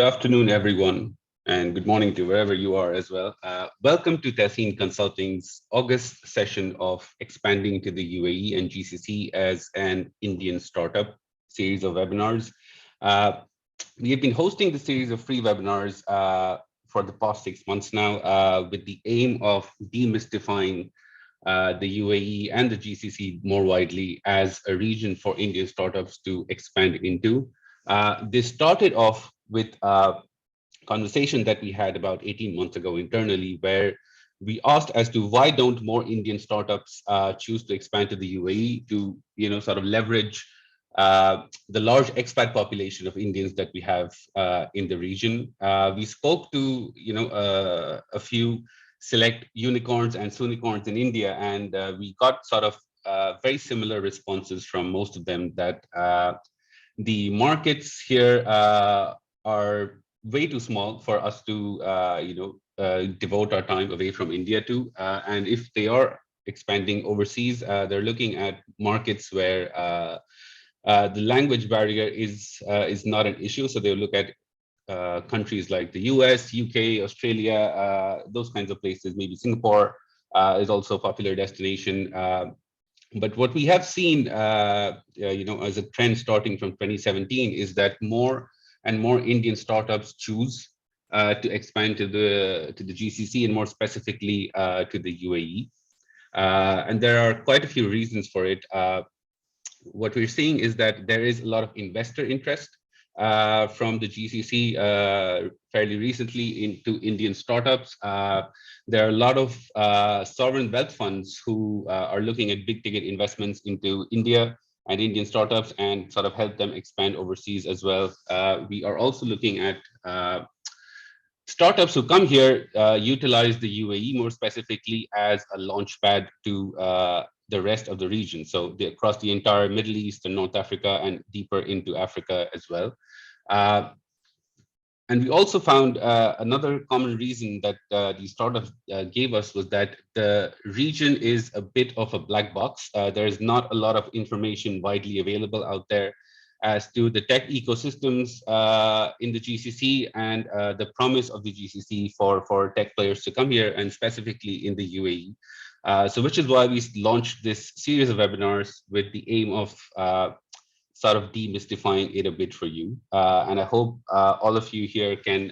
Good afternoon, everyone, and good morning to wherever you are as well. Welcome to Tahseen Consulting's August session of Expanding to the UAE and GCC as an Indian startup series of webinars. Uh, we have been hosting the series of free webinars for the past 6 months now with the aim of demystifying the UAE and the GCC more widely as a region for Indian startups to expand into. This started off with a conversation that we had about 18 months ago internally, where we asked as to why don't more Indian startups choose to expand to the UAE to, sort of leverage the large expat population of Indians that we have in the region. We spoke to, a few select unicorns and soonicorns in India, and we got sort of very similar responses from most of them that the markets here are way too small for us to, devote our time away from India to. And if they are expanding overseas, they're looking at markets where the language barrier is not an issue. So they'll look at countries like the US, UK, Australia, those kinds of places. Maybe Singapore is also a popular destination. But what we have seen, as a trend starting from 2017, is that more and more Indian startups choose to expand to the GCC and more specifically to the UAE. And there are quite a few reasons for it. What we're seeing is that there is a lot of investor interest from the GCC fairly recently into Indian startups. There are a lot of sovereign wealth funds who are looking at big ticket investments into India and Indian startups and sort of help them expand overseas as well. We are also looking at startups who come here utilize the UAE more specifically as a launchpad to the rest of the region. So across the entire Middle East and North Africa and deeper into Africa as well. And we also found another common reason that these startups gave us was that the region is a bit of a black box. There is not a lot of information widely available out there as to the tech ecosystems in the GCC and the promise of the GCC for tech players to come here, and specifically in the UAE. So which is why we launched this series of webinars with the aim of sort of demystifying it a bit for you. And I hope all of you here can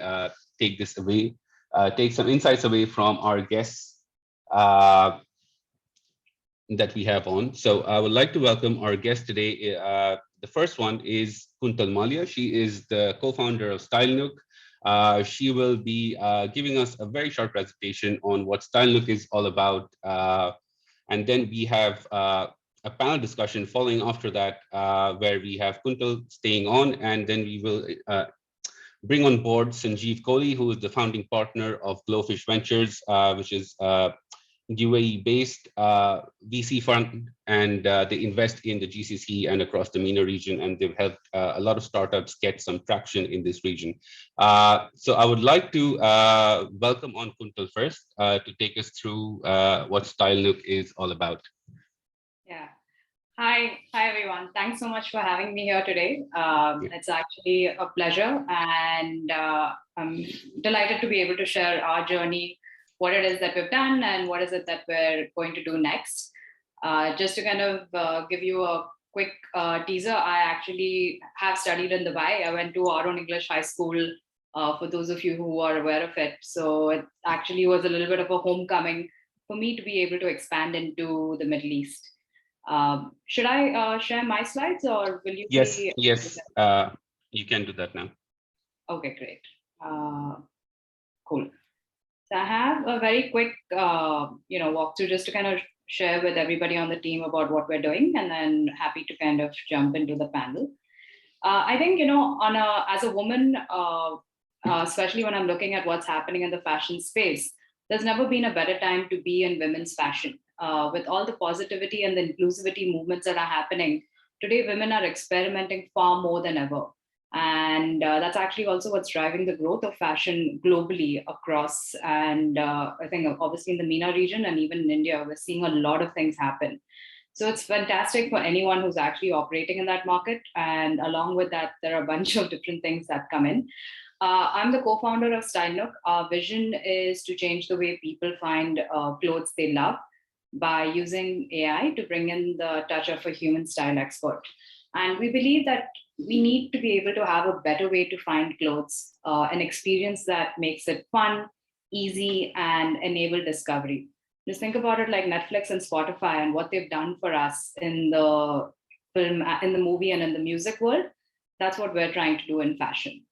take this away, take some insights away from our guests that we have on. So I would like to welcome our guest today. The first one is Kuntal Malia. She is the co-founder of StyleNook. She will be giving us a very short presentation on what StyleNook is all about. And then we have a panel discussion following after that, where we have Kuntal staying on, and then we will bring on board Sanjeev Kohli, who is the founding partner of Glowfish Ventures, which is UAE-based VC fund, and they invest in the GCC and across the MENA region, and they've helped a lot of startups get some traction in this region. So I would like to welcome on Kuntal first to take us through what StyleNook is all about. Yeah. Hi everyone. Thanks so much for having me here today. It's actually a pleasure, and I'm delighted to be able to share our journey, what it is that we've done and what is it that we're going to do next. Just to kind of give you a quick teaser, I actually have studied in Dubai. I went to Aaron English High School, for those of you who are aware of it. So it actually was a little bit of a homecoming for me to be able to expand into the Middle East. Should I share my slides, or will you? Yes, you can do that now. Okay, great. Cool. So I have a very quick, walkthrough just to kind of share with everybody on the team about what we're doing, and then happy to kind of jump into the panel. I think, as a woman, especially when I'm looking at what's happening in the fashion space, there's never been a better time to be in women's fashion. With all the positivity and the inclusivity movements that are happening, today women are experimenting far more than ever. And that's actually also what's driving the growth of fashion globally across. And I think obviously in the MENA region and even in India, we're seeing a lot of things happen. So it's fantastic for anyone who's actually operating in that market. And along with that, there are a bunch of different things that come in. I'm the co-founder of StyleNook. Our vision is to change the way people find clothes they love by using AI to bring in the touch of a human style expert. And we believe that we need to be able to have a better way to find clothes, an experience that makes it fun, easy, and enable discovery. Just think about it like Netflix and Spotify and what they've done for us in the film, in the movie, and in the music world. That's what we're trying to do in fashion.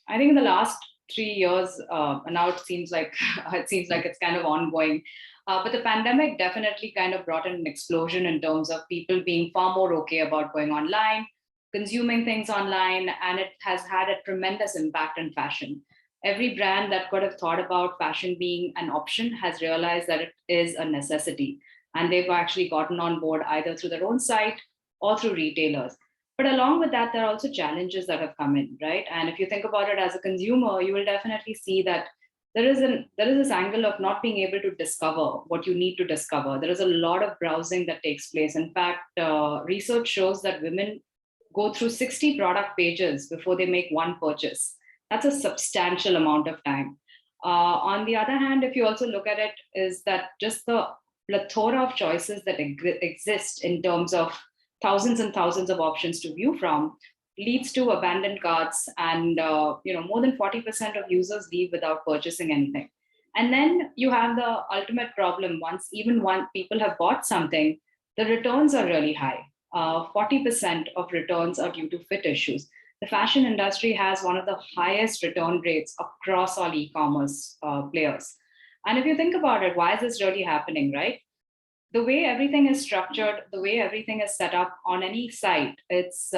I think in the last 3 years, and now it seems like it's kind of ongoing. But the pandemic definitely kind of brought in an explosion in terms of people being far more okay about going online, consuming things online, and it has had a tremendous impact on fashion. Every brand that could have thought about fashion being an option has realized that it is a necessity, and they've actually gotten on board either through their own site or through retailers. But along with that, there are also challenges that have come in, right? And if you think about it as a consumer, you will definitely see that there is this angle of not being able to discover what you need to discover. There is a lot of browsing that takes place. In fact, research shows that women go through 60 product pages before they make one purchase. That's a substantial amount of time. On the other hand, if you also look at it, is that just the plethora of choices that exist in terms of thousands and thousands of options to view from leads to abandoned carts, and more than 40% of users leave without purchasing anything. And then you have the ultimate problem. Once people have bought something, the returns are really high. 40% of returns are due to fit issues. The fashion industry has one of the highest return rates across all e-commerce players. And if you think about it, why is this really happening, right? The way everything is structured, the way everything is set up on any site, it's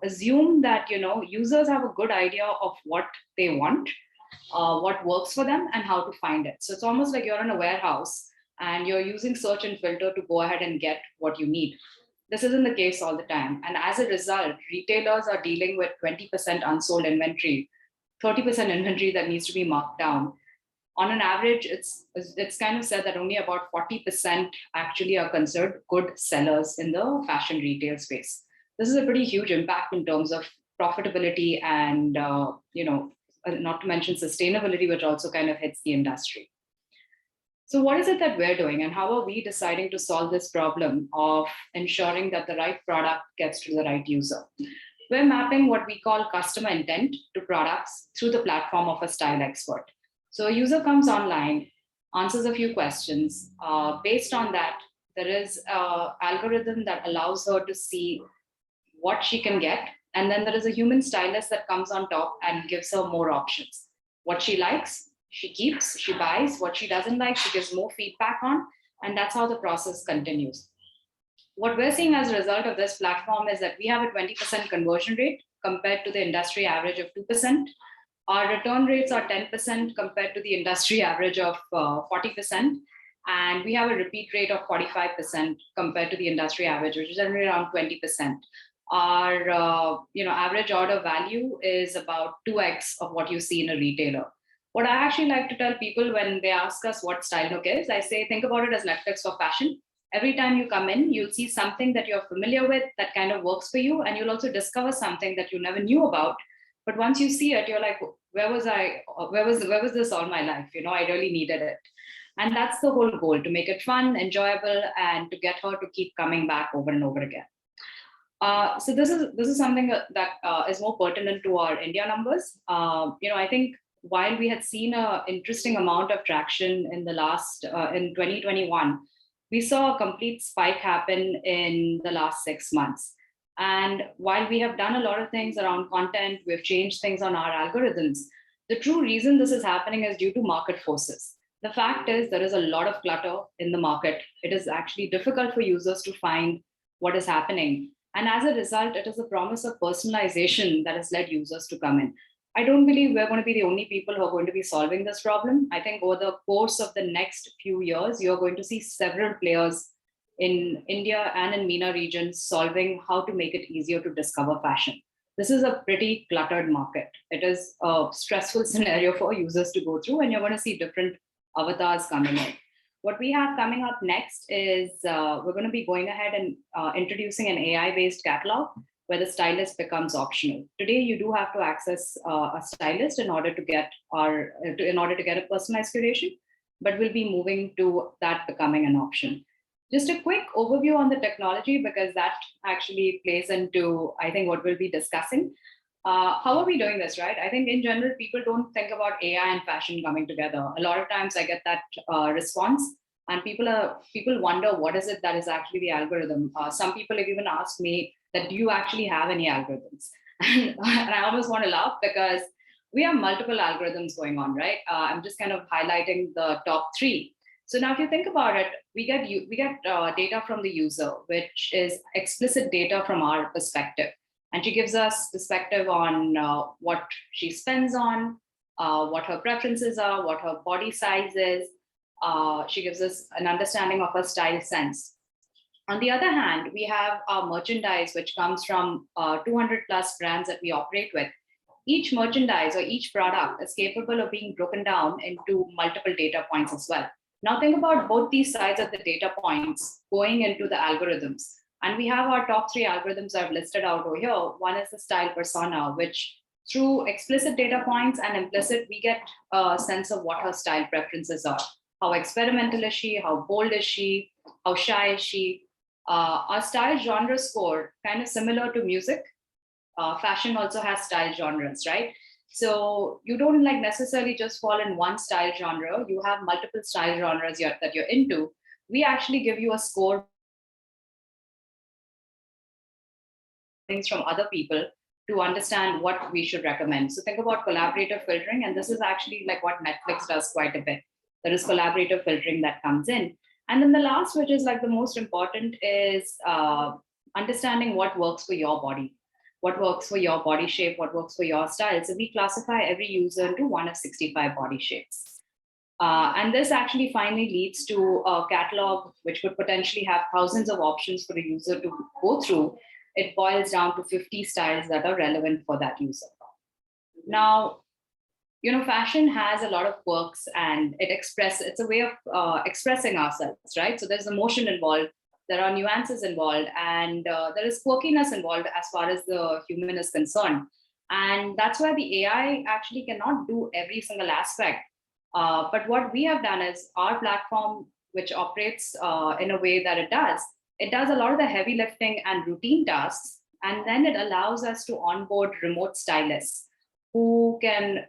assumed that users have a good idea of what they want, what works for them, and how to find it. So it's almost like you're in a warehouse and you're using search and filter to go ahead and get what you need. This isn't the case all the time, and as a result, retailers are dealing with 20% unsold inventory, 30% inventory that needs to be marked down. On an average, it's kind of said that only about 40% actually are considered good sellers in the fashion retail space. This is a pretty huge impact in terms of profitability and not to mention sustainability, which also kind of hits the industry. So what is it that we're doing, and how are we deciding to solve this problem of ensuring that the right product gets to the right user? We're mapping what we call customer intent to products through the platform of a style expert. So a user comes online, answers a few questions. Based on that, there is an algorithm that allows her to see what she can get. And then there is a human stylist that comes on top and gives her more options. What she likes, she keeps, she buys. What she doesn't like, she gives more feedback on. And that's how the process continues. What we're seeing as a result of this platform is that we have a 20% conversion rate compared to the industry average of 2%. Our return rates are 10% compared to the industry average of 40%. And we have a repeat rate of 45% compared to the industry average, which is generally around 20%. Our average order value is about 2x of what you see in a retailer. What I actually like to tell people when they ask us what StyleNook is, I say, think about it as Netflix for fashion. Every time you come in, you'll see something that you're familiar with that kind of works for you. And you'll also discover something that you never knew about. But once you see it, you're like, where was I? Where was this all my life? I really needed it. And that's the whole goal, to make it fun, enjoyable, and to get her to keep coming back over and over again. So this is something that is more pertinent to our India numbers. I think while we had seen an interesting amount of traction in the last in 2021, we saw a complete spike happen in the last 6 months. And while we have done a lot of things around content, we've changed things on our algorithms, the true reason this is happening is due to market forces. The fact is there is a lot of clutter in the market. It is actually difficult for users to find what is happening. And as a result, it is the promise of personalization that has led users to come in. I don't believe we're going to be the only people who are going to be solving this problem. I think over the course of the next few years, you're going to see several players in India and in MENA region solving how to make it easier to discover fashion. This is a pretty cluttered market. It is a stressful scenario for users to go through, and you're going to see different avatars coming in. What we have coming up next is we're going to be going ahead and introducing an AI-based catalog. where the stylist becomes optional. Today, you do have to access a stylist in order to get a personalized curation, but we'll be moving to that becoming an option. Just a quick overview on the technology, because that actually plays into, I think, what we'll be discussing. How are we doing this, right? I think in general, people don't think about AI and fashion coming together. A lot of times I get that response, and people wonder what is it that is actually the algorithm. Some people have even asked me that, do you actually have any algorithms? And I almost want to laugh, because we have multiple algorithms going on, right? I'm just kind of highlighting the top three. So now if you think about it, we get data from the user, which is explicit data from our perspective. And she gives us perspective on what she spends on, what her preferences are, what her body size is. She gives us an understanding of her style sense. On the other hand, we have our merchandise, which comes from 200 plus brands that we operate with. Each merchandise or each product is capable of being broken down into multiple data points as well. Now think about both these sides of the data points going into the algorithms. And we have our top three algorithms I've listed out over here. One is the style persona, which through explicit data points and implicit, we get a sense of what her style preferences are. How experimental is she? How bold is she? How shy is she? Our style genre score, kind of similar to music. Fashion also has style genres, right? So you don't like necessarily just fall in one style genre. You have multiple style genres that you're into. We actually give you a score things from other people to understand what we should recommend. So think about collaborative filtering, and this is actually like what Netflix does quite a bit. There is collaborative filtering that comes in. And then the last, which is like the most important, is understanding what works for your body. What works for your body shape, what works for your style. So we classify every user into one of 65 body shapes. And this actually finally leads to a catalog which would potentially have thousands of options for a user to go through. It boils down to 50 styles that are relevant for that user. Now, fashion has a lot of quirks, and it's a way of expressing ourselves, right? So there's emotion involved. There are nuances involved, and there is quirkiness involved as far as the human is concerned. And that's why the AI actually cannot do every single aspect. But what we have done is our platform, which operates in a way that it does a lot of the heavy lifting and routine tasks. And then it allows us to onboard remote stylists who can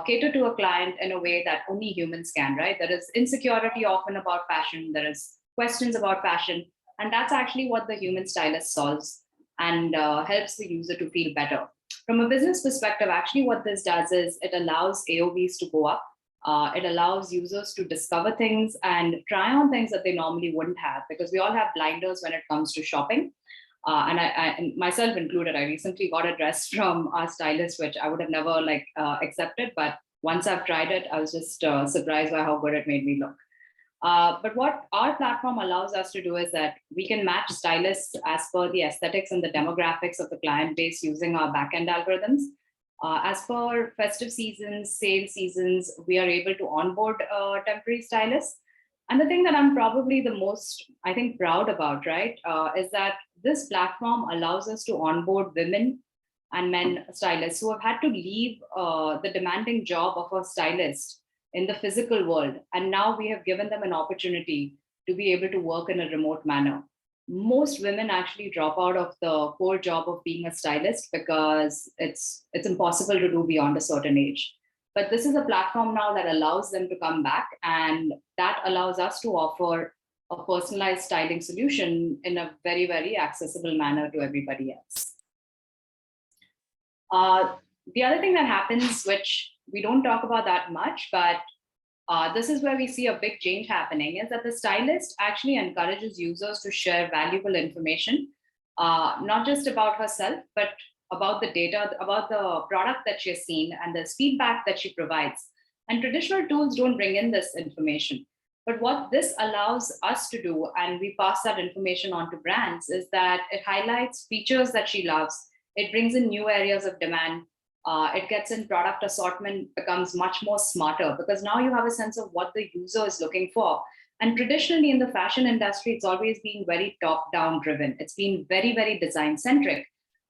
cater to a client in a way that only humans can, right? There is insecurity often about fashion. There is questions about fashion. And that's actually what the human stylist solves and helps the user to feel better. From a business perspective, actually what this does is it allows AOVs to go up. It allows users to discover things and try on things that they normally wouldn't have, because we all have blinders when it comes to shopping. And I myself included, I recently got a dress from our stylist, which I would have never accepted. But once I've tried it, I was just surprised by how good it made me look. But what our platform allows us to do is that we can match stylists as per the aesthetics and the demographics of the client base using our backend algorithms. As per festive seasons, sale seasons, we are able to onboard temporary stylists. And the thing that I'm probably the most, I think, proud about, right, is that this platform allows us to onboard women and men stylists who have had to leave the demanding job of a stylist in the physical world. And now we have given them an opportunity to be able to work in a remote manner. Most women actually drop out of the core job of being a stylist because it's impossible to do beyond a certain age. But this is a platform now that allows them to come back, and that allows us to offer a personalized styling solution in a very, very accessible manner to everybody else. The other thing that happens, which we don't talk about that much, but this is where we see a big change happening, is that the stylist actually encourages users to share valuable information, not just about herself, but about the data, about the product that she has seen and the feedback that she provides. And traditional tools don't bring in this information. But what this allows us to do, and we pass that information on to brands, is that it highlights features that she loves. It brings in new areas of demand. It gets in product assortment, becomes much more smarter, because now you have a sense of what the user is looking for. And traditionally in the fashion industry, it's always been very top-down driven. It's been very, very design centric.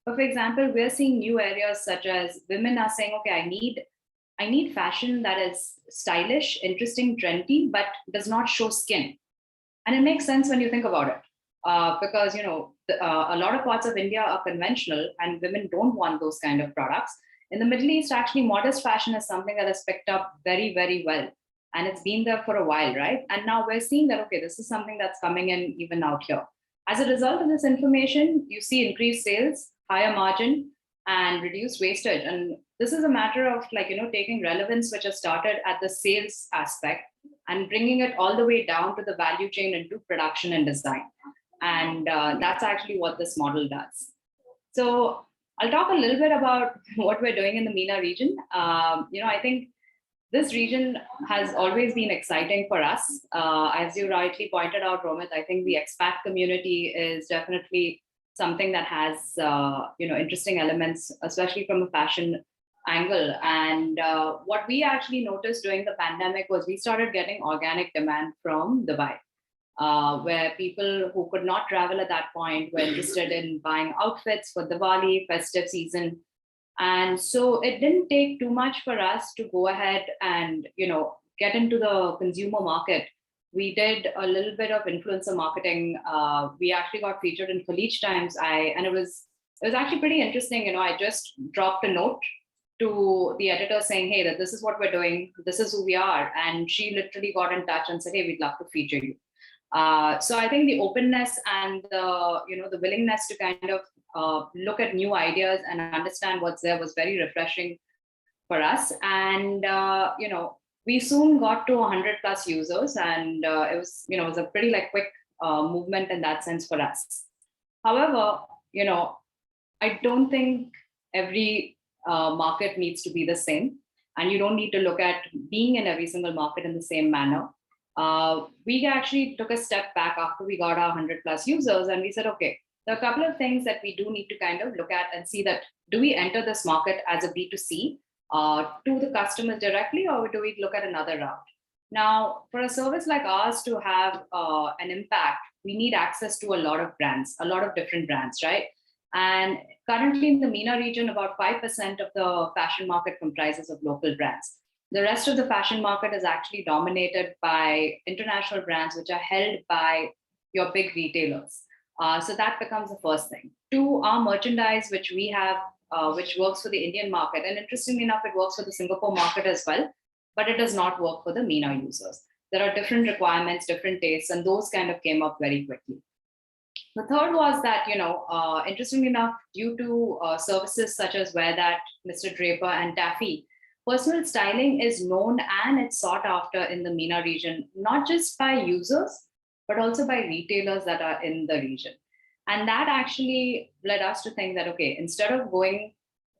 But for example, we're seeing new areas such as women are saying, okay, I need fashion that is stylish, interesting, trendy, but does not show skin. And it makes sense when you think about it, because a lot of parts of India are conventional, and women don't want those kind of products. In the Middle East, actually, modest fashion is something that has picked up very, very well, and it's been there for a while, right? And now we're seeing that okay, this is something that's coming in even out here. As a result of this information, you see increased sales, higher margin, and reduced wastage. And this is a matter of taking relevance which has started at the sales aspect and bringing it all the way down to the value chain into production and design. And that's actually what this model does. So I'll talk a little bit about what we're doing in the MENA region. I think this region has always been exciting for us. As you rightly pointed out, Romit, I think the expat community is definitely something that has interesting elements, especially from a fashion angle. And what we actually noticed during the pandemic was we started getting organic demand from Dubai, where people who could not travel at that point were interested in buying outfits for Diwali, festive season. And so it didn't take too much for us to go ahead and get into the consumer market. We did a little bit of influencer marketing. We actually got featured in Khalij Times. And it was actually pretty interesting. I just dropped a note to the editor saying, hey, that this is what we're doing, this is who we are. And she literally got in touch and said, hey, we'd love to feature you. So I think the openness and the willingness to kind of look at new ideas and understand what's there was very refreshing for us. And we soon got to 100 plus users, and it was a pretty quick movement in that sense for us. However, I don't think every market needs to be the same, and you don't need to look at being in every single market in the same manner. We actually took a step back after we got our 100 plus users, and we said, okay, there are a couple of things that we do need to kind of look at and see that do we enter this market as a B2C to the customers directly, or do we look at another route? Now, for a service like ours to have an impact, we need access to a lot of brands, a lot of different brands, right? And currently in the MENA region, about 5% of the fashion market comprises of local brands. The rest of the fashion market is actually dominated by international brands, which are held by your big retailers. So that becomes the first thing. Two, our merchandise, which we have, which works for the Indian market. And interestingly enough, it works for the Singapore market as well, but it does not work for the MENA users. There are different requirements, different tastes, and those kind of came up very quickly. The third was that, interestingly enough, due to services such as Wear That, Mr. Draper, and Taffy, personal styling is known and it's sought after in the MENA region, not just by users, but also by retailers that are in the region. And that actually led us to think that, okay, instead of going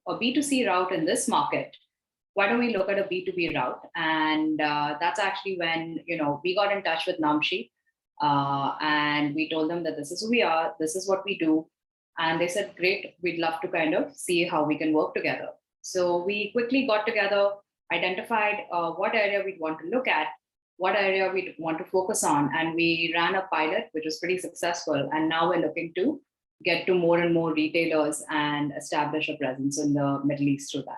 a B2C route in this market, why don't we look at a B2B route? And that's actually when, we got in touch with Namshi. And we told them that this is who we are, this is what we do. And they said, great, we'd love to kind of see how we can work together. So we quickly got together, identified what area we'd want to look at, what area we'd want to focus on. And we ran a pilot, which was pretty successful. And now we're looking to get to more and more retailers and establish a presence in the Middle East through that.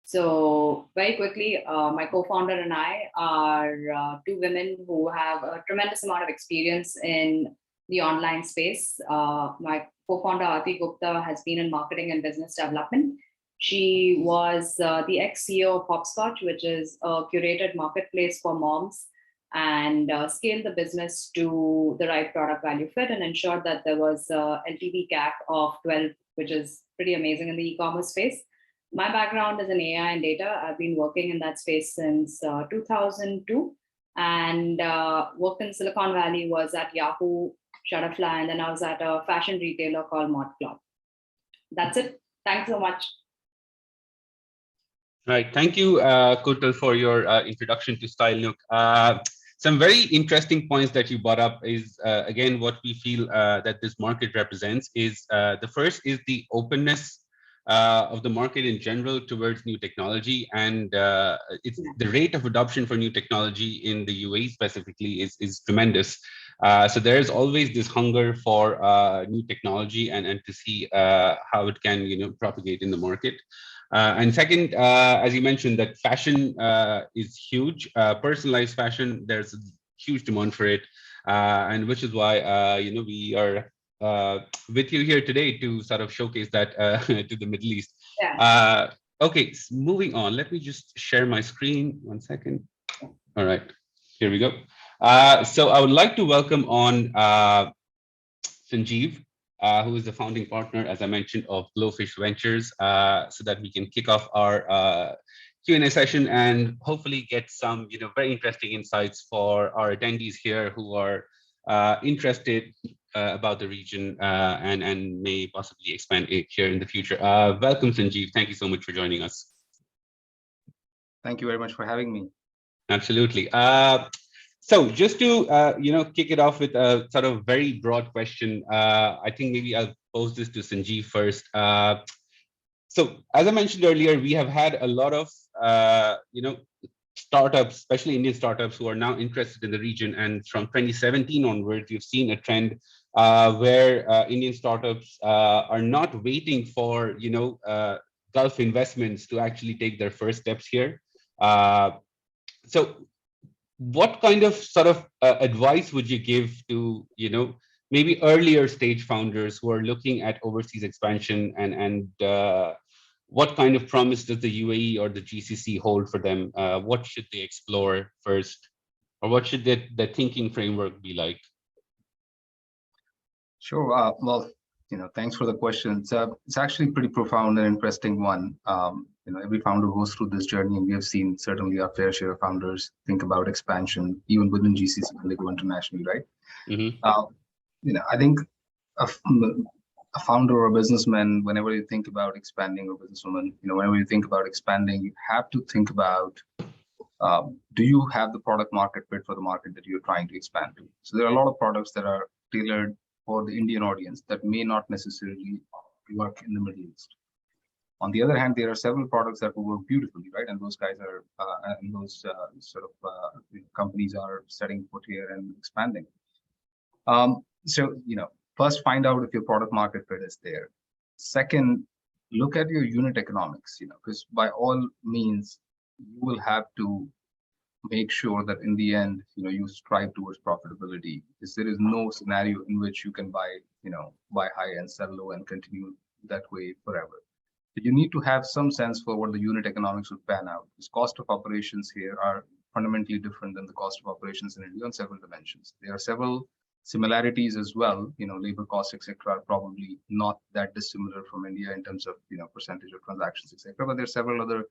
So very quickly, my co-founder and I are two women who have a tremendous amount of experience in the online space. My co-founder, Aarti Gupta, has been in marketing and business development. She was the ex-CEO of Hopscotch, which is a curated marketplace for moms, and scaled the business to the right product value fit and ensured that there was a LTV CAC of 12, which is pretty amazing in the e-commerce space. My background is in AI and data. I've been working in that space since 2002, and worked in Silicon Valley, was at Yahoo, Shutterfly, and then I was at a fashion retailer called Mod Club. That's it. Thanks so much. All right. Thank you, Kuntal, for your introduction to StyleNook. Some very interesting points that you brought up is, again, what we feel that this market represents is the first is the openness of the market in general towards new technology, and it's the rate of adoption for new technology in the UAE specifically is tremendous. So there's always this hunger for new technology and to see how it can, propagate in the market. And second, as you mentioned, that fashion is huge. Personalized fashion, there's a huge demand for it, and which is why we are with you here today to sort of showcase that to the Middle East. Yeah. Okay, moving on. Let me just share my screen. 1 second. All right, here we go. So I would like to welcome on Sanjeev, who is the founding partner, as I mentioned, of Glowfish Ventures, so that we can kick off our Q&A session and hopefully get some, very interesting insights for our attendees here who are interested about the region and may possibly expand it here in the future. Welcome, Sanjeev. Thank you so much for joining us. Thank you very much for having me. Absolutely. So just to kick it off with a sort of very broad question, I think maybe I'll pose this to Sanjeev first. So as I mentioned earlier, we have had a lot of startups, especially Indian startups, who are now interested in the region. And from 2017 onwards, you've seen a trend where Indian startups are not waiting for Gulf investments to actually take their first steps here. So what kind of sort of advice would you give to, maybe earlier stage founders who are looking at overseas expansion, and what kind of promise does the UAE or the GCC hold for them? What should they explore first, or what should their thinking framework be like? Sure. Well, thanks for the question. It's actually a pretty profound and interesting one. Every founder goes through this journey, and we have seen certainly our fair share of founders think about expansion, even within GCC when they go internationally, right? Mm-hmm. I think a founder or a businessman, whenever you think about expanding, or businesswoman, whenever you think about expanding, you have to think about, do you have the product market fit for the market that you're trying to expand to? So there are a lot of products that are tailored for the Indian audience that may not necessarily work in the Middle East. On the other hand, there are several products that will work beautifully, right? And those guys are, and those companies are setting foot here and expanding. So, first find out if your product market fit is there. Second, look at your unit economics, because by all means, you will have to make sure that in the end, you strive towards profitability, because there is no scenario in which you can buy high and sell low and continue that way forever. But you need to have some sense for what the unit economics would pan out. Because cost of operations here are fundamentally different than the cost of operations in India on several dimensions. There are several similarities as well. Labor costs, etc., are probably not that dissimilar from India in terms of percentage of transactions, etc. But there are several other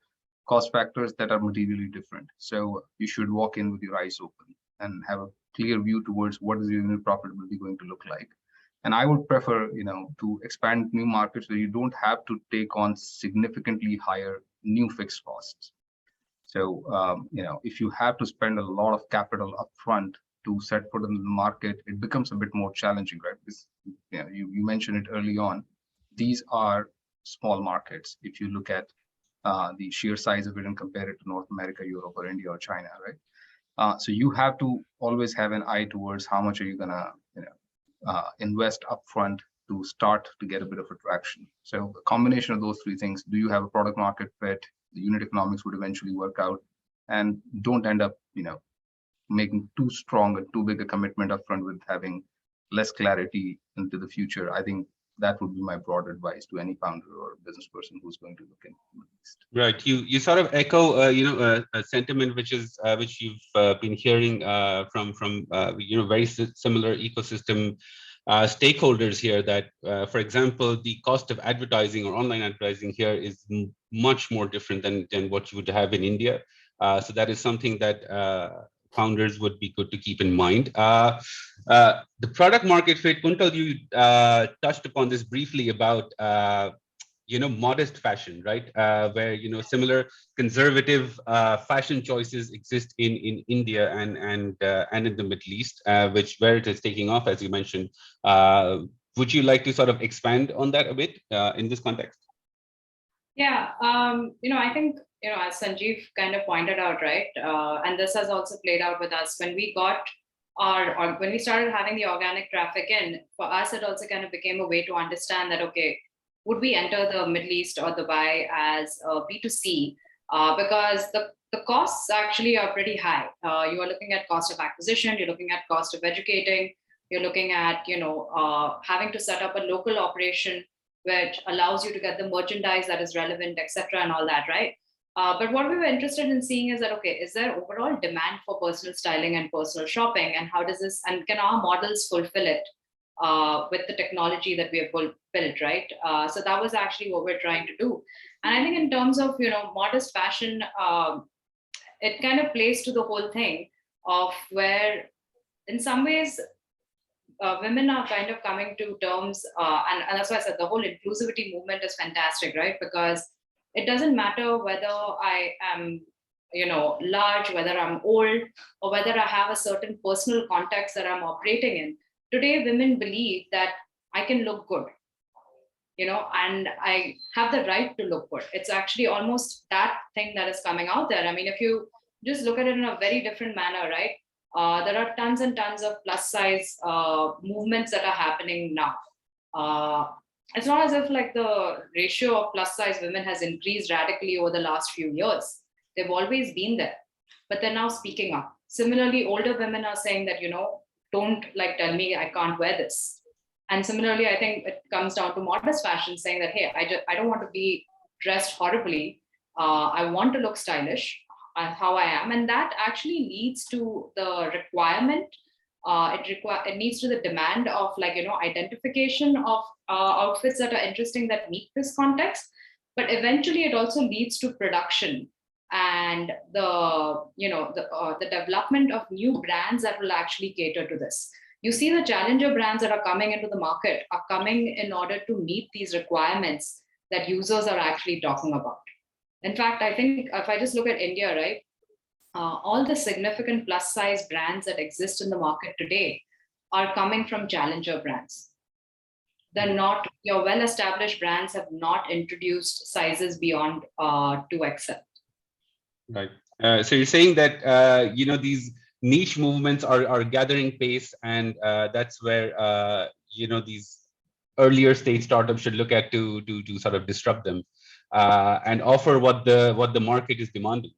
cost factors that are materially different. So you should walk in with your eyes open and have a clear view towards what is your unit profitability going to look like. And I would prefer, to expand new markets where you don't have to take on significantly higher new fixed costs. So, if you have to spend a lot of capital upfront to set foot in the market, it becomes a bit more challenging, right? Because, you mentioned it early on. These are small markets. If you look at the sheer size of it and compare it to North America, Europe, or India, or China, right? So you have to always have an eye towards how much are you gonna, invest upfront to start to get a bit of attraction. So a combination of those three things: do you have a product market fit? The unit economics would eventually work out, and don't end up, making too strong and too big a commitment upfront with having less clarity into the future. I think that would be my broad advice to any founder or business person who's going to look in the Middle East. Right. You sort of echo, a sentiment which you've been hearing from very similar ecosystem stakeholders here. That, for example, the cost of advertising or online advertising here is much more different than what you would have in India. So that is something that founders would be good to keep in mind. The product market fit, Kuntal, you touched upon this briefly about modest fashion, right? Where similar conservative fashion choices exist in India and in the Middle East, where it is taking off, as you mentioned. Would you like to sort of expand on that a bit in this context? Yeah, I think, as Sanjeev kind of pointed out, right? And this has also played out with us when we got or when we started having the organic traffic in, for us, it also kind of became a way to understand that, okay, would we enter the Middle East or Dubai as a B2C? Because the costs actually are pretty high. You are looking at cost of acquisition, you're looking at cost of educating, you're looking at, having to set up a local operation which allows you to get the merchandise that is relevant, etc., and all that, right? But what we were interested in seeing is that, okay, is there overall demand for personal styling and personal shopping, and how does this, and can our models fulfill it with the technology that we have built, right? So that was actually what we're trying to do. And I think in terms of, modest fashion, it kind of plays to the whole thing of where, in some ways, women are kind of coming to terms, and that's why I said the whole inclusivity movement is fantastic, right? Because it doesn't matter whether I am, large, whether I'm old, or whether I have a certain personal context that I'm operating in. Today, women believe that I can look good, and I have the right to look good. It's actually almost that thing that is coming out there. I mean, if you just look at it in a very different manner, right? There are tons and tons of plus size movements that are happening now. It's not as if like the ratio of plus size women has increased radically over the last few years. They've always been there, but they're now speaking up. Similarly, older women are saying that, don't like tell me I can't wear this. And similarly, I think it comes down to modest fashion saying that, hey, I don't want to be dressed horribly. I want to look stylish how I am. And that actually leads to the requirement. It needs to the demand of identification of outfits that are interesting that meet this context. But eventually it also leads to production and the development of new brands that will actually cater to this. You see the challenger brands that are coming into the market are coming in order to meet these requirements that users are actually talking about. In fact, I think if I just look at India, right, all the significant plus size brands that exist in the market today are coming from challenger brands. They're not, your well-established brands have not introduced sizes beyond 2XL. Right. So you're saying that these niche movements are gathering pace, and that's where these earlier stage startups should look at to sort of disrupt them and offer what the market is demanding.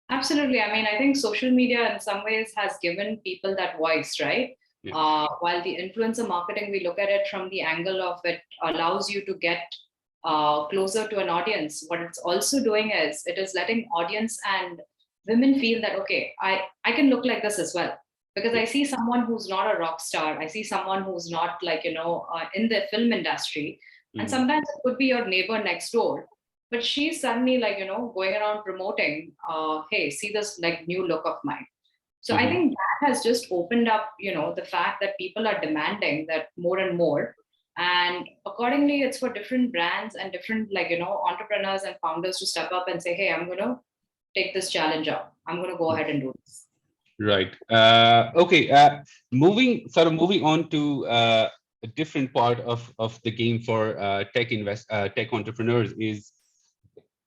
Absolutely. I mean, I think social media in some ways has given people that voice, right? Yeah. While the influencer marketing, we look at it from the angle of it allows you to get closer to an audience. What it's also doing is it is letting audience and women feel that, okay, I can look like this as well. Because I see someone who's not a rock star. I see someone who's not like, in the film industry. And sometimes it could be your neighbor next door. But she's suddenly like, going around promoting, hey, see this like new look of mine. So I think that has just opened up, the fact that people are demanding that more and more. And accordingly, it's for different brands and different entrepreneurs and founders to step up and say, hey, I'm going to take this challenge up. I'm going to go ahead and do this. Right. Okay. Moving on to a different part of the game for tech entrepreneurs is,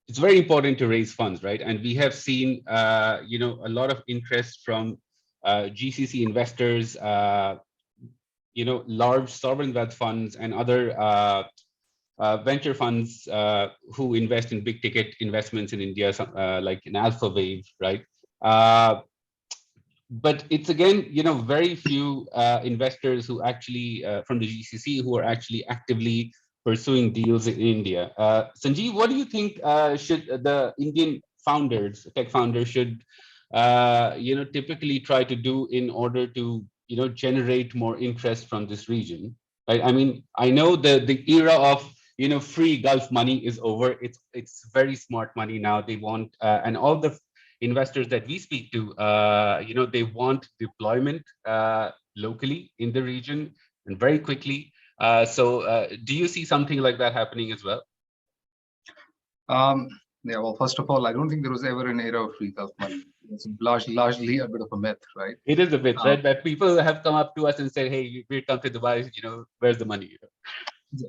it's very important to raise funds, right? And we have seen, a lot of interest from GCC investors, large sovereign wealth funds and other venture funds who invest in big ticket investments in India, like an Alpha Wave, right? But it's again, very few investors who actually from the GCC who are actually actively pursuing deals in India. Sanjeev, what do you think should the Indian tech founders should, typically try to do in order to, generate more interest from this region? Right? I mean, I know the era of, free Gulf money is over. It's very smart money now. They want, and all the investors that we speak to, they want deployment locally in the region and very quickly. So do you see something like that happening as well? Yeah, well, first of all, I don't think there was ever an era of free Gulf money. It's largely a bit of a myth, right? It is a myth, right? That people have come up to us and said, hey, we come to Dubai, where's the money?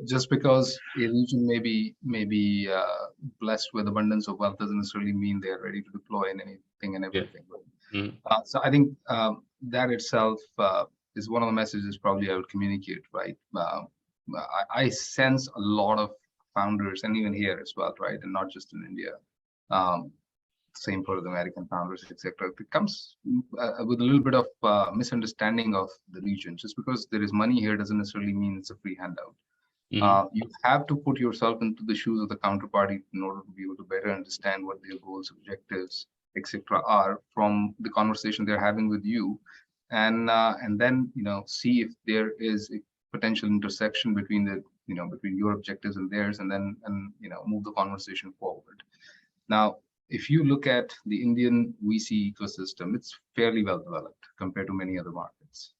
Just because a region may be blessed with abundance of wealth doesn't necessarily mean they're ready to deploy in anything and everything. Yeah. So I think that itself is one of the messages probably I would communicate, right? I sense a lot of founders, and even here as well, right? And not just in India. Um, Same for the American founders, etc. It comes with a little bit of misunderstanding of the region. Just because there is money here doesn't necessarily mean it's a free handout. You have to put yourself into the shoes of the counterparty in order to be able to better understand what their goals, objectives, etc. are from the conversation they're having with you, and then see if there is a potential intersection between between your objectives and theirs, and then move the conversation forward. Now, if you look at the Indian VC ecosystem, it's fairly well developed compared to many other markets.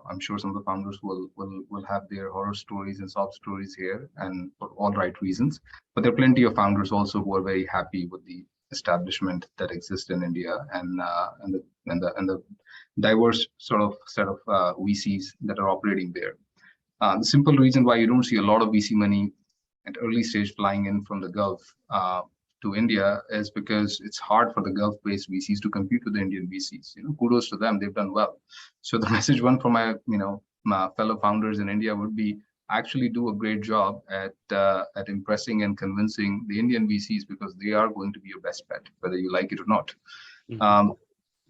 I'm sure some of the founders will have their horror stories and sob stories here, and for all right reasons. But there are plenty of founders also who are very happy with the establishment that exists in India, and the diverse sort of set of VCs that are operating there. The simple reason why you don't see a lot of VC money at early stage flying in from the Gulf to India is because it's hard for the Gulf-based VCs to compete with the Indian VCs. Kudos to them; they've done well. So the message one from my fellow founders in India would be actually do a great job at impressing and convincing the Indian VCs, because they are going to be your best bet, whether you like it or not.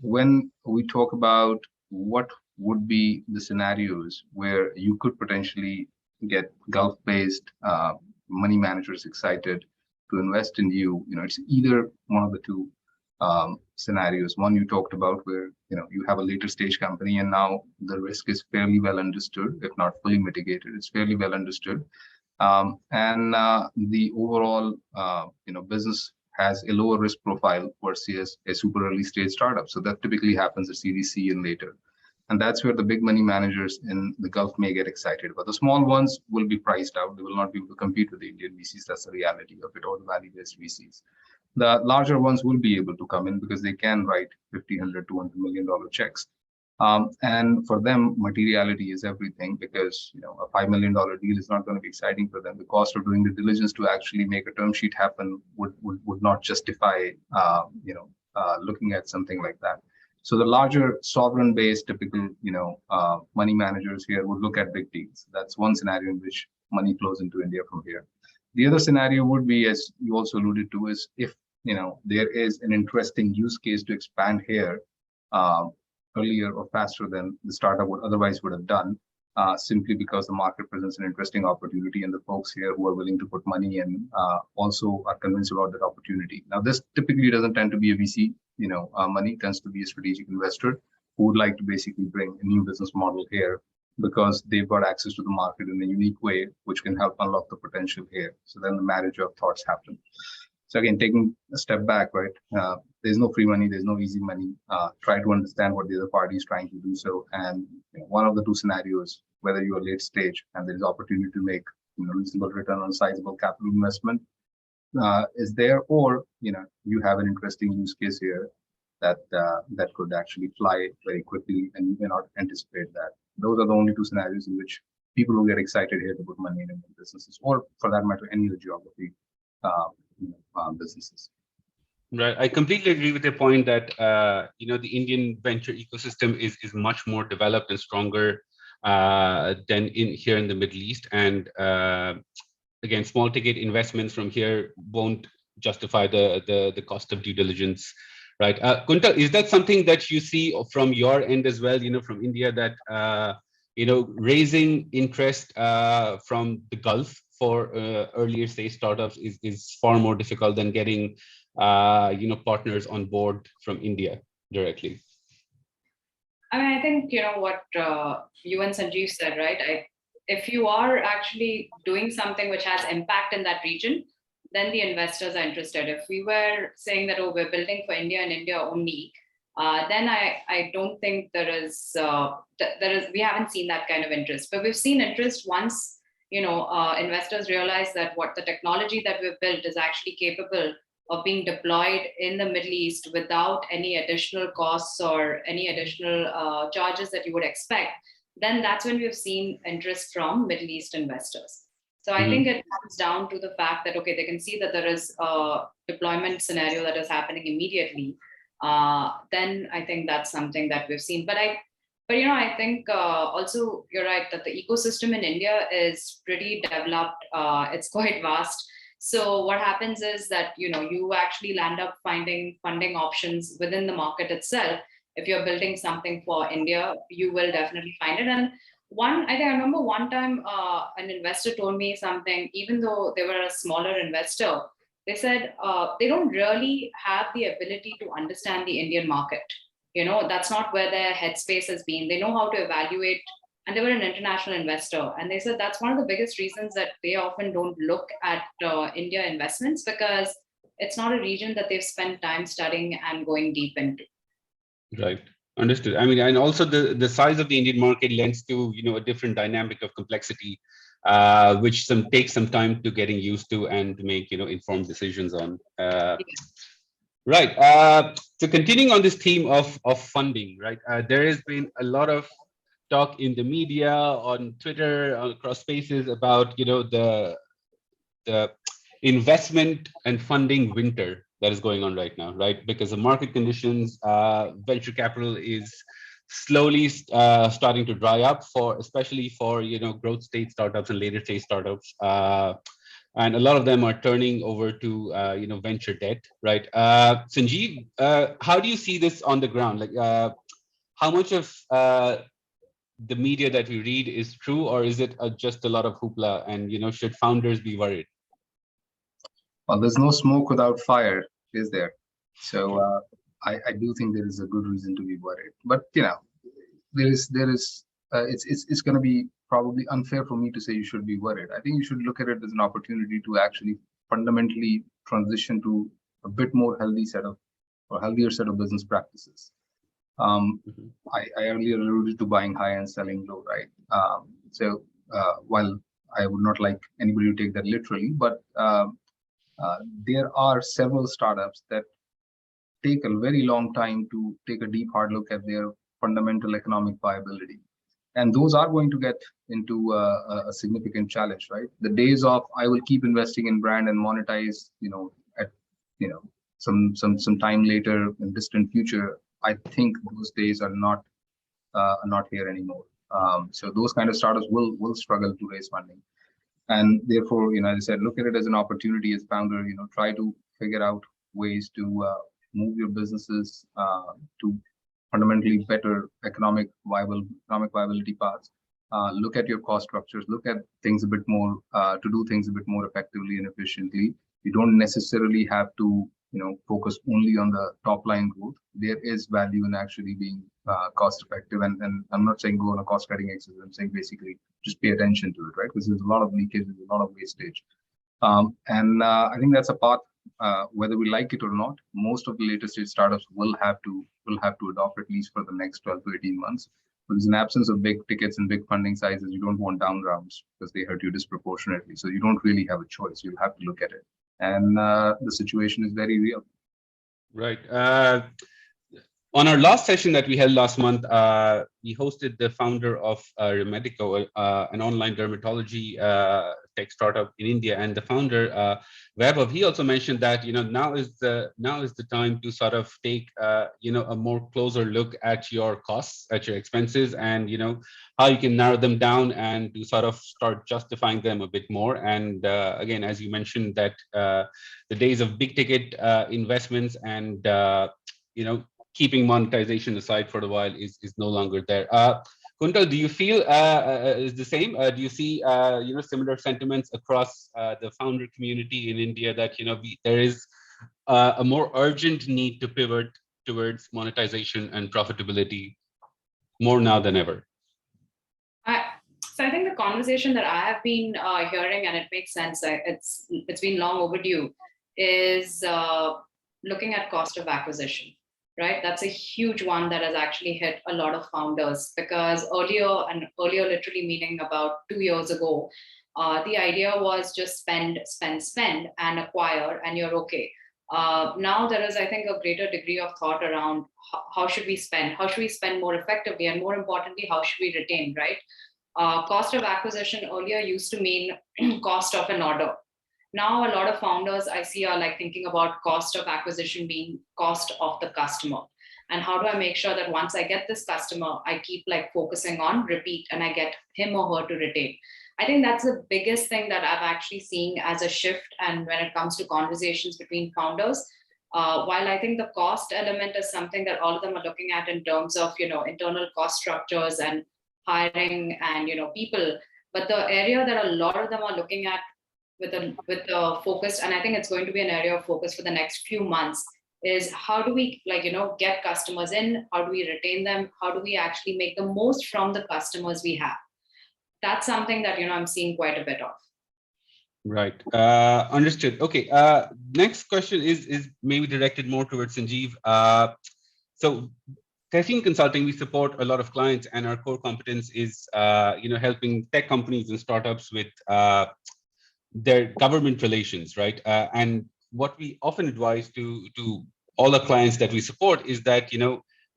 When we talk about what would be the scenarios where you could potentially get Gulf-based money managers excited to invest in you, it's either one of the two scenarios. One you talked about, where you have a later stage company, and now the risk is fairly well understood, if not fully mitigated. It's fairly well understood, and the overall business has a lower risk profile versus a super early stage startup. So that typically happens at Series C and later. And that's where the big money managers in the Gulf may get excited. But the small ones will be priced out. They will not be able to compete with the Indian VCs. That's the reality of it, or the value-based VCs. The larger ones will be able to come in because they can write $50, $100, $200 million checks. And for them, materiality is everything, because a $5 million deal is not going to be exciting for them. The cost of doing the diligence to actually make a term sheet happen would not justify looking at something like that. So the larger sovereign-based typical money managers here would look at big deals. That's one scenario in which money flows into India from here. The other scenario would be, as you also alluded to, is if there is an interesting use case to expand here earlier or faster than the startup would otherwise would have done, simply because the market presents an interesting opportunity, and the folks here who are willing to put money in also are convinced about that opportunity. Now, this typically doesn't tend to be a VC, money. It tends to be a strategic investor who would like to basically bring a new business model here, because they've got access to the market in a unique way, which can help unlock the potential here. So then the marriage of thoughts happen. So again, taking a step back, right? There's no free money, there's no easy money. Try to understand what the other party is trying to do so. And one of the two scenarios, whether you're late stage and there's opportunity to make reasonable return on sizable capital investment, is there, or you have an interesting use case here that could actually fly very quickly, and you may not anticipate that. Those are the only two scenarios in which people will get excited here to put money in businesses, or for that matter, any other geography businesses. Right. I completely agree with your point that the Indian venture ecosystem is much more developed and stronger than here in the Middle East. And again, small ticket investments from here won't justify the cost of due diligence. Right. Kuntal, is that something that you see from your end as well, from India, that, raising interest from the Gulf for earlier stage startups is far more difficult than getting, partners on board from India directly? I mean, I think, what you and Sanjeev said, right? If you are actually doing something which has impact in that region, then the investors are interested. If we were saying that, oh, we're building for India and India only, then I don't think we haven't seen that kind of interest. But we've seen interest once, investors realize that what the technology that we've built is actually capable of being deployed in the Middle East without any additional costs or any additional charges that you would expect. Then that's when we've seen interest from Middle East investors. So I think it comes down to the fact that, okay, they can see that there is a deployment scenario that is happening immediately. then I think that's something that we've seen. But I think also you're right that the ecosystem in India is pretty developed. It's quite vast. So what happens is that you actually land up finding funding options within the market itself. If you're building something for India, you will definitely find it. And I think I remember one time an investor told me something. Even though they were a smaller investor, they said they don't really have the ability to understand the Indian market. That's not where their headspace has been. They know how to evaluate, and they were an international investor. And they said that's one of the biggest reasons that they often don't look at India investments, because it's not a region that they've spent time studying and going deep into. Right. Understood. I mean, and also the size of the Indian market lends to, a different dynamic of complexity, which takes some time to getting used to and to make, informed decisions on. Right. So continuing on this theme of funding, right? There has been a lot of talk in the media, on Twitter, across spaces about, the investment and funding winter that is going on right now, right? Because of market conditions, venture capital is slowly starting to dry up especially for growth stage startups and later stage startups. And a lot of them are turning over to venture debt, right? Sanjeev, how do you see this on the ground? Like, how much of the media that we read is true, or is it just a lot of hoopla? And should founders be worried? Well, there's no smoke without fire, is there? So I do think there is a good reason to be worried. But it's going to be probably unfair for me to say you should be worried. I think you should look at it as an opportunity to actually fundamentally transition to a bit more healthier set of business practices. I earlier alluded to buying high and selling low, right? So while I would not like anybody to take that literally, but there are several startups that take a very long time to take a deep hard look at their fundamental economic viability, and those are going to get into a significant challenge, right? The days of I will keep investing in brand and monetize, at some time later in distant future, I think those days are not here anymore. So those kind of startups will struggle to raise funding. And therefore, as I said, look at it as an opportunity as founder, try to figure out ways to move your businesses to fundamentally better economic viability paths. Look at your cost structures, look at things a bit more, to do things a bit more effectively and efficiently. You don't necessarily have to, focus only on the top line growth. There is value in actually being cost effective. And I'm not saying go on a cost cutting exercise. I'm saying basically just pay attention to it, right? Because there's a lot of leakage, there's a lot of wastage. And I think that's a path, whether we like it or not, most of the later stage startups will have to adopt at least for the next 12 to 18 months. Because in absence of big tickets and big funding sizes, you don't want down rounds because they hurt you disproportionately. So you don't really have a choice. You'll have to look at it. And the situation is very real. Right. On our last session that we held last month, we hosted the founder of Remedico, an online dermatology tech startup in India, and the founder Vaibhav. He also mentioned that now is the time to sort of take a more closer look at your costs, at your expenses, and how you can narrow them down and to sort of start justifying them a bit more. And again, as you mentioned, that the days of big ticket investments and keeping monetization aside for a while is no longer there. Kuntal, do you feel is the same? Do you see similar sentiments across the founder community in India that there is a more urgent need to pivot towards monetization and profitability more now than ever? So I think the conversation that I have been hearing, and it makes sense, it's been long overdue, is looking at cost of acquisition. Right, that's a huge one that has actually hit a lot of founders, because earlier, literally meaning about 2 years ago, the idea was just spend and acquire, and you're okay. Now there is, I think, a greater degree of thought around how should we spend? How should we spend more effectively? And more importantly, how should we retain, right? Cost of acquisition earlier used to mean cost of an order. Now a lot of founders I see are like thinking about cost of acquisition being cost of the customer. And how do I make sure that once I get this customer, I keep like focusing on repeat and I get him or her to retain. I think that's the biggest thing that I've actually seen as a shift. And when it comes to conversations between founders, while I think the cost element is something that all of them are looking at in terms of, internal cost structures and hiring and, people, but the area that a lot of them are looking at with the focus, and I think it's going to be an area of focus for the next few months, is how do we get customers in, how do we retain them, how do we actually make the most from the customers we have. That's something that I'm seeing quite a bit of. Right. Understood. Okay. Next question is maybe directed more towards Sanjeev. So Tahseen Consulting, we support a lot of clients, and our core competence is helping tech companies and startups with their government relations, right? And what we often advise to all the clients that we support is that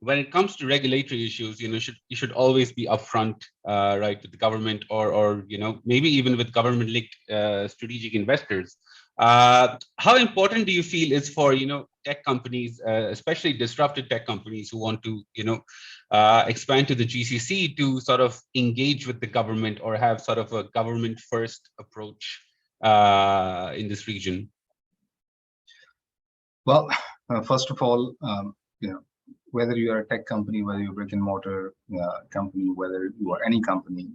when it comes to regulatory issues, you should always be upfront, right, with the government, or maybe even with government-linked strategic investors. How important do you feel is for tech companies, especially disrupted tech companies who want to expand to the GCC, to sort of engage with the government or have sort of a government-first approach in this region? Well, first of all, whether you are a tech company, whether you're a brick and mortar company, whether you are any company,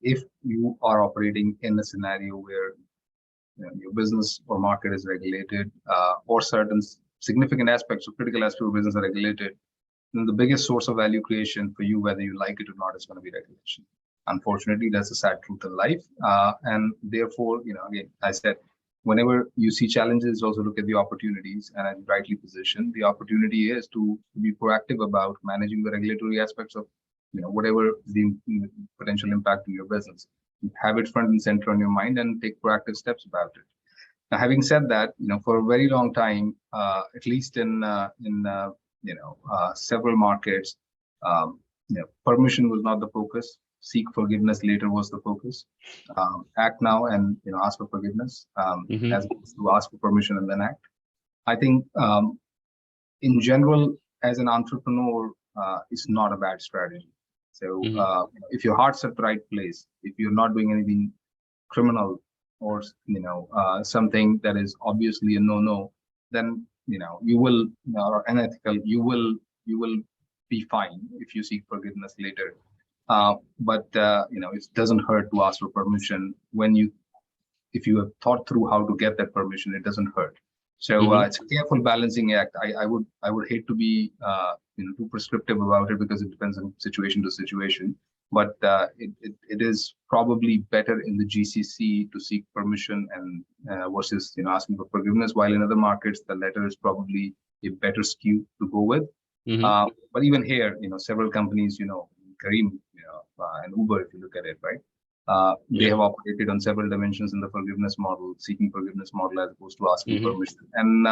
if you are operating in a scenario where your business or market is regulated, or certain significant aspects or critical aspects of business are regulated, then the biggest source of value creation for you, whether you like it or not, is going to be regulation. Unfortunately, that's a sad truth in life. And therefore, again, I said, whenever you see challenges, also look at the opportunities, and I'm rightly positioned. The opportunity is to be proactive about managing the regulatory aspects of whatever the potential impact to your business. Have it front and center on your mind and take proactive steps about it. Now, having said that, for a very long time, at least in several markets, permission was not the focus. Seek forgiveness later was the focus. Act now and ask for forgiveness, as opposed to ask for permission and then act. I think in general, as an entrepreneur, it's not a bad strategy. So if your heart's at the right place, if you're not doing anything criminal or something that is obviously a no, then you will, or unethical, you will be fine if you seek forgiveness later. But it doesn't hurt to ask for permission if you have thought through how to get that permission. It doesn't hurt. So it's a careful balancing act. I would hate to be too prescriptive about it, because it depends on situation to situation. But it is probably better in the GCC to seek permission and versus asking for forgiveness. While in other markets, the latter is probably a better skew to go with. But even here, several companies, Kareem, and Uber, if you look at it, right? They have operated on several dimensions in the forgiveness model, seeking forgiveness model, as opposed to asking permission. And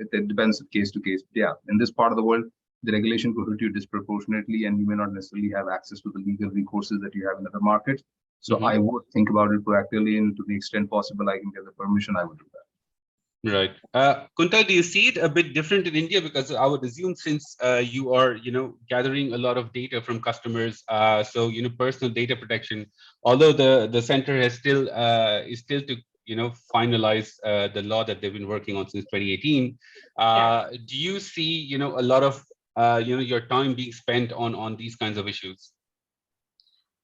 it depends case to case. Yeah, in this part of the world, the regulation could hit you disproportionately, and you may not necessarily have access to the legal recourses that you have in other markets. So I would think about it proactively, and to the extent possible, I can get the permission, I would do that. Right. Kuntal, do you see it a bit different in India? Because I would assume, since you are, gathering a lot of data from customers, so personal data protection, although the center is still to finalize the law that they've been working on since 2018. Do you see a lot of your time being spent on these kinds of issues?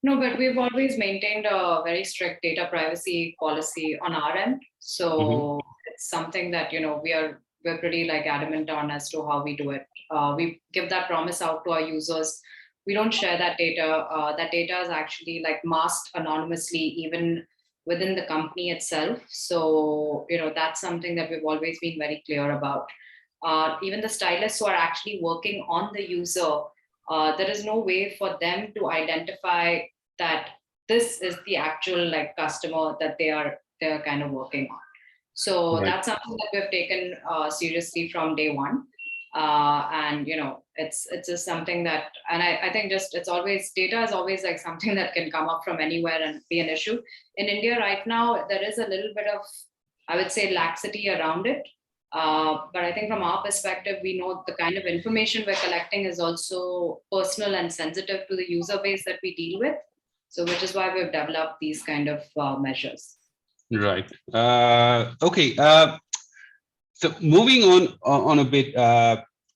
No, but we've always maintained a very strict data privacy policy on our end. So it's something that we're pretty adamant on as to how we do it. We give that promise out to our users. We don't share that data. That data is actually masked anonymously, even within the company itself. So that's something that we've always been very clear about. Even the stylists who are actually working on the user, there is no way for them to identify that this is the actual customer that they're kind of working on. So that's something that we've taken seriously from day one. And it's just something that, and I think it's always, data is always something that can come up from anywhere and be an issue. In India right now, there is a little bit of I would say, laxity around it. But I think from our perspective, we know the kind of information we're collecting is also personal and sensitive to the user base that we deal with. So which is why we've developed these kind of measures. Right. Okay. So moving on a bit.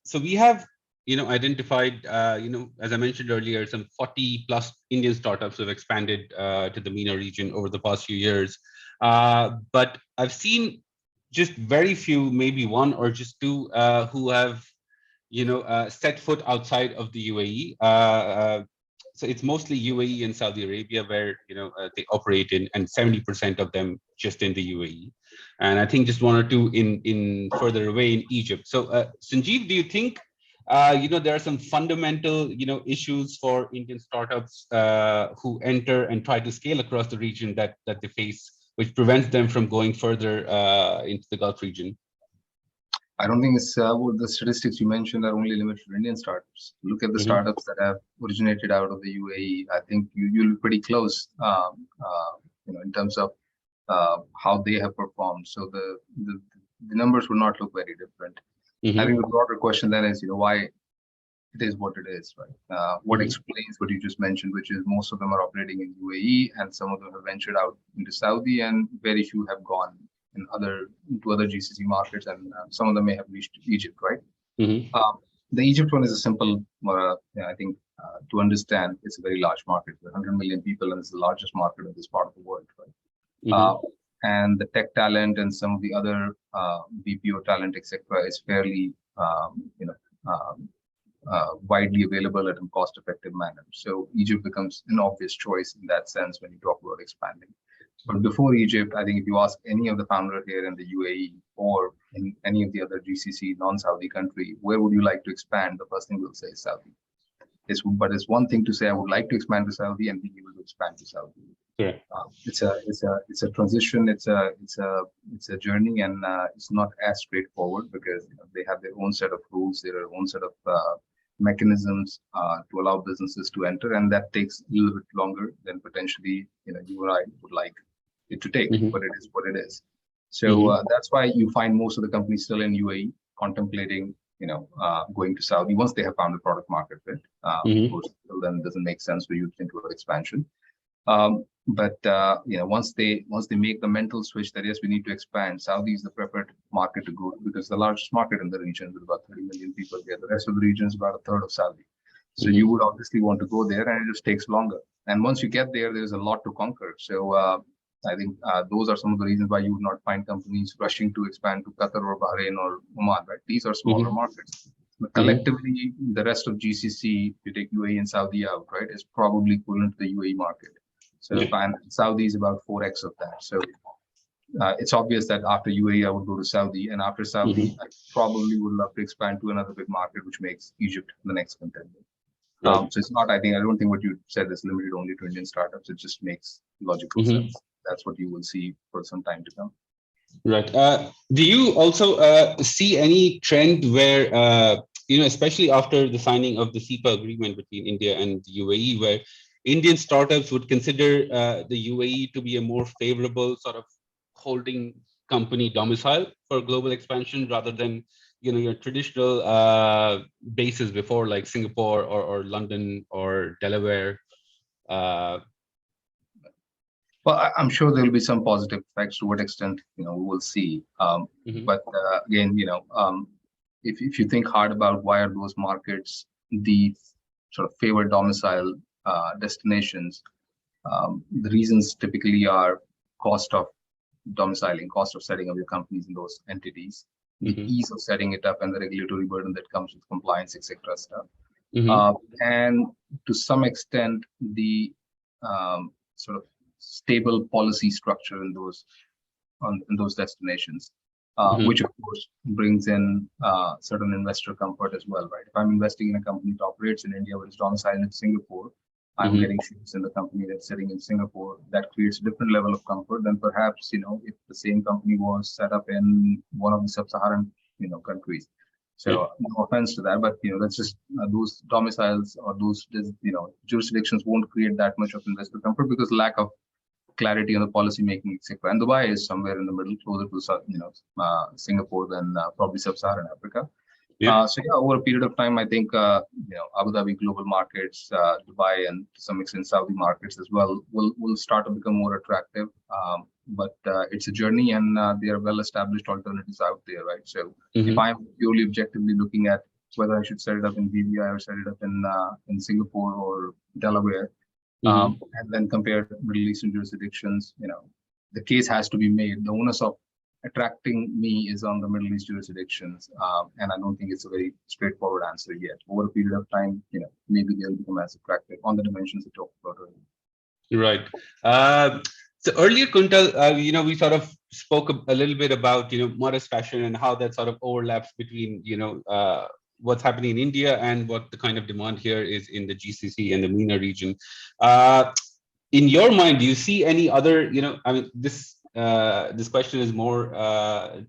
So we have, identified, as I mentioned earlier, some 40 plus Indian startups have expanded to the MENA region over the past few years. But I've seen just very few, maybe one or just two, who have, set foot outside of the UAE. So it's mostly UAE and Saudi Arabia where they operate in, and 70% of them just in the UAE, and I think just one or two in further away in Egypt. So Sanjeev, do you think there are some fundamental issues for Indian startups who enter and try to scale across the region that they face, which prevents them from going further into the Gulf region? I don't think it's the statistics you mentioned are only limited to Indian startups. Look at the startups that have originated out of the UAE. I think you'll be pretty close, in terms of how they have performed. So the numbers will not look very different. I think the broader question then is, why it is what it is, right? What explains what you just mentioned, which is most of them are operating in UAE, and some of them have ventured out into Saudi, and very few have gone into other GCC markets, and some of them may have reached Egypt, right? The Egypt one is a simple, I think, to understand. It's a very large market, 100 million people, and it's the largest market in this part of the world, right? And the tech talent and some of the other BPO talent, etc., is fairly, widely available at a cost-effective manner. So Egypt becomes an obvious choice in that sense when you talk about expanding. But before Egypt, I think if you ask any of the founder here in the UAE or in any of the other GCC non-Saudi country, where would you like to expand? The first thing we'll say is Saudi. But it's one thing to say I would like to expand to Saudi and be able to expand to Saudi. Yeah. It's a transition. It's a journey, and it's not as straightforward because they have their own set of rules, their own set of mechanisms to allow businesses to enter, and that takes a little bit longer than potentially you or I would like it to take, but it is what it is. So that's why you find most of the companies still in UAE contemplating going to Saudi once they have found the product market fit. Of course, then it doesn't make sense for you to think about expansion. But once they make the mental switch that yes, we need to expand, Saudi is the preferred market to go to because the largest market in the region with about 30 million people here. The rest of the region is about a third of Saudi. So you would obviously want to go there, and it just takes longer. And once you get there, there's a lot to conquer. So I think those are some of the reasons why you would not find companies rushing to expand to Qatar or Bahrain or Oman, right? These are smaller markets. But collectively, the rest of GCC, if you take UAE and Saudi out, right, is probably equivalent to the UAE market. So Saudi is about 4x of that. So it's obvious that after UAE, I would go to Saudi, and after Saudi, I probably would love to expand to another big market, which makes Egypt the next contender. So it's not, I don't think what you said is limited only to Indian startups. It just makes logical sense. That's what you will see for some time to come. Right. Do you also see any trend where, especially after the signing of the CEPA agreement between India and the UAE, where Indian startups would consider the UAE to be a more favorable sort of holding company domicile for global expansion rather than your traditional bases before, like Singapore or London or Delaware? Well, I'm sure there will be some positive effects. To what extent, we will see. But again, if you think hard about why are those markets the sort of favored domicile destinations, the reasons typically are cost of domiciling, cost of setting up your companies in those entities, the ease of setting it up, and the regulatory burden that comes with compliance, etc. stuff, and to some extent the sort of stable policy structure in those destinations, which of course brings in certain investor comfort as well, right? If I'm investing in a company that operates in India but is domiciled in Singapore, I'm getting shares in the company that's sitting in Singapore. That creates a different level of comfort than perhaps if the same company was set up in one of the sub-Saharan countries. So no offense to that, but that's just those domiciles or those jurisdictions won't create that much of investor comfort because lack of clarity on the policy making, etc. And Dubai is somewhere in the middle, closer to Singapore than probably sub-Saharan Africa. Yeah. So yeah, over a period of time, I think Abu Dhabi global markets, Dubai, and to some extent Saudi markets as well will start to become more attractive. But it's a journey, and there are well-established alternatives out there, right? So if I'm purely objectively looking at whether I should set it up in BVI or set it up in Singapore or Delaware, and then compare Middle Eastern jurisdictions, the case has to be made. The onus of attracting me is on the Middle East jurisdictions, and I don't think it's a very straightforward answer yet. Over a period of time, maybe they'll become as attractive on the dimensions we talked about earlier. Right. So earlier, Kuntal, we sort of spoke a little bit about, modest fashion and how that sort of overlaps between, what's happening in India and what the kind of demand here is in the GCC and the MENA region. In your mind, do you see any other, this question is more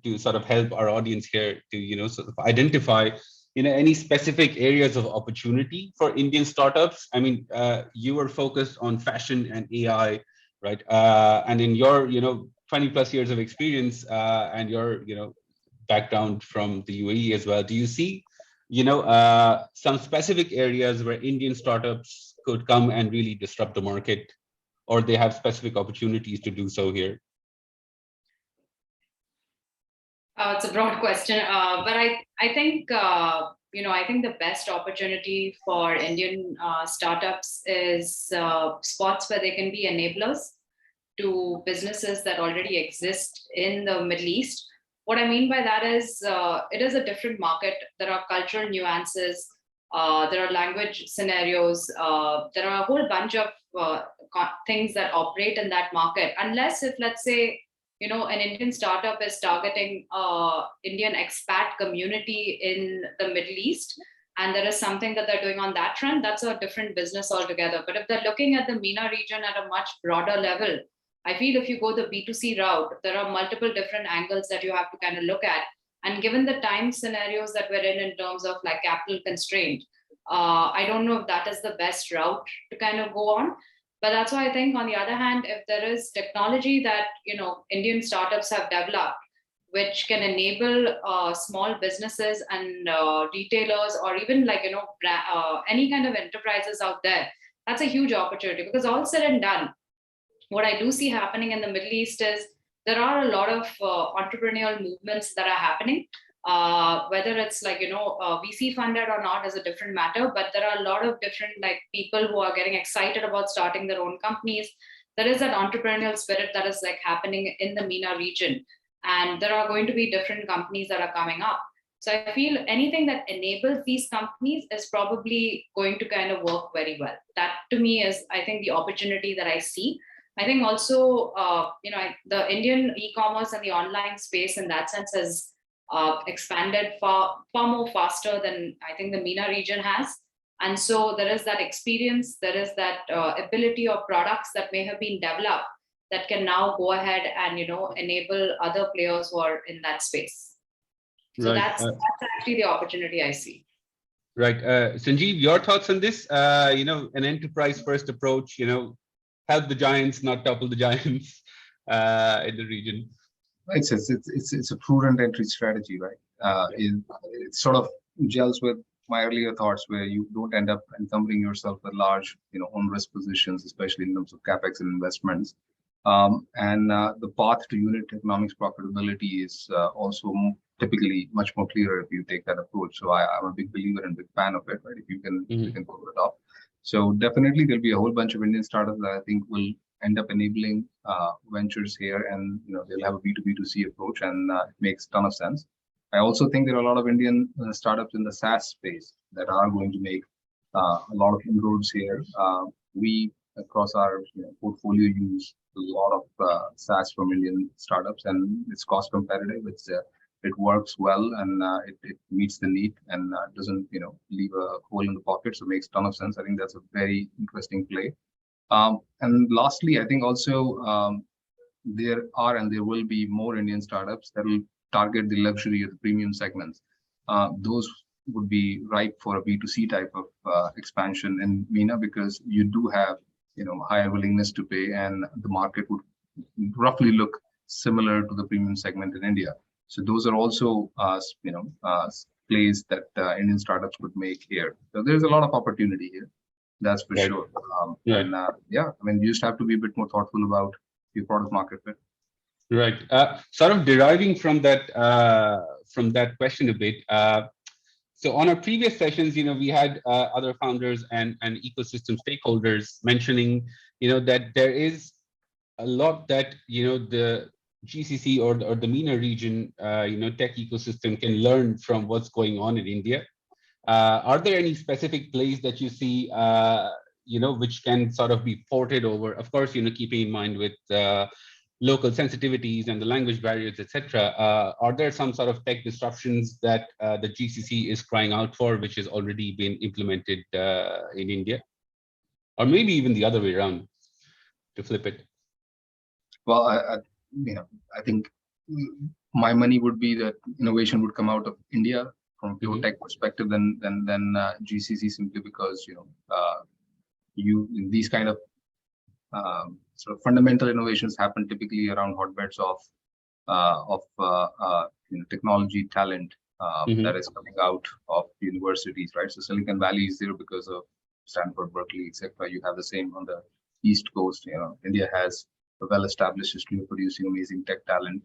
to sort of help our audience here to, sort of identify, any specific areas of opportunity for Indian startups? I mean, you were focused on fashion and AI, right? And in your, 20 plus years of experience and your, background from the UAE as well, do you see, some specific areas where Indian startups could come and really disrupt the market, or they have specific opportunities to do so here? It's a broad question, but I think I think the best opportunity for Indian startups is spots where they can be enablers to businesses that already exist in the Middle East. What I mean by that is it is a different market. There are cultural nuances, there are language scenarios, there are a whole bunch of things that operate in that market. Unless if, let's say, an Indian startup is targeting Indian expat community in the Middle East, and there is something that they're doing on that front, that's a different business altogether. But if they're looking at the MENA region at a much broader level, I feel if you go the B2C route, there are multiple different angles that you have to kind of look at. And given the time scenarios that we're in terms of like capital constraint, I don't know if that is the best route to kind of go on. But that's why I think, on the other hand, if there is technology that, Indian startups have developed, which can enable small businesses and retailers, or even like, any kind of enterprises out there, that's a huge opportunity. Because all said and done, what I do see happening in the Middle East is there are a lot of entrepreneurial movements that are happening. Whether it's like, VC funded or not is a different matter, but there are a lot of different like people who are getting excited about starting their own companies. There is that entrepreneurial spirit that is like happening in the MENA region, and there are going to be different companies that are coming up. So I feel anything that enables these companies is probably going to kind of work very well. That to me is, I think, the opportunity that I see. I think also, the Indian e-commerce and the online space in that sense has expanded far more faster than I think the MENA region has. And so there is that experience, there is that ability of products that may have been developed that can now go ahead and, enable other players who are in that space. So Right. that's actually the opportunity I see. Right. Sanjeev, your thoughts on this? An enterprise first approach, help the giants, not topple the giants in the region. It's a prudent entry strategy, right? It sort of gels with my earlier thoughts, where you don't end up encumbering yourself with large, own risk positions, especially in terms of capex and investments. And the path to unit economics profitability is also typically much more clearer if you take that approach. So I'm a big believer and big fan of it, right? If you can, you can pull it off. So definitely there'll be a whole bunch of Indian startups that I think will end up enabling ventures here, and they'll have a B2B2C approach, and it makes a ton of sense. I also think there are a lot of Indian startups in the SaaS space that are going to make a lot of inroads here. We across our portfolio use a lot of SaaS from Indian startups, and it's cost competitive. It works well, and it meets the need, and doesn't leave a hole in the pocket. So it makes a ton of sense. I think that's a very interesting play. And lastly, I think also there are and there will be more Indian startups that will target the luxury or the premium segments. Those would be ripe for a B2C type of expansion in MENA, because you do have higher willingness to pay, and the market would roughly look similar to the premium segment in India. So those are also plays that Indian startups could make here. So there's a lot of opportunity here, that's for Right. sure. Right. And yeah, I mean, you just have to be a bit more thoughtful about your product market fit. Right. Sort of deriving from that question a bit. So on our previous sessions, we had other founders and ecosystem stakeholders mentioning, that there is a lot that the GCC or the MENA region, tech ecosystem can learn from what's going on in India. Are there any specific plays that you see, which can sort of be ported over? Of course, keeping in mind with local sensitivities and the language barriers, etc. Are there some sort of tech disruptions that the GCC is crying out for, which has already been implemented in India, or maybe even the other way around, to flip it? Well, I think my money would be that innovation would come out of India from a pure tech perspective than GCC, simply because these kind of sort of fundamental innovations happen typically around hotbeds of technology talent that is coming out of universities, right? So Silicon Valley is there because of Stanford, Berkeley, etc. You have the same on the East Coast. India has a well-established history of producing amazing tech talent.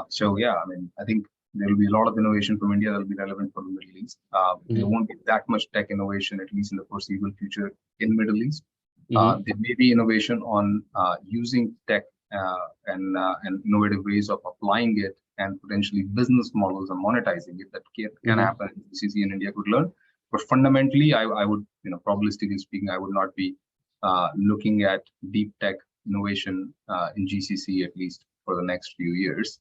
So yeah, I mean, I think there will be a lot of innovation from India that will be relevant for the Middle East. There won't be that much tech innovation, at least in the foreseeable future, in Middle East. There may be innovation on using tech and innovative ways of applying it, and potentially business models and monetizing it that can happen. GCC in India could learn, but fundamentally, I would, probabilistically speaking, I would not be looking at deep tech innovation in GCC, at least for the next few years.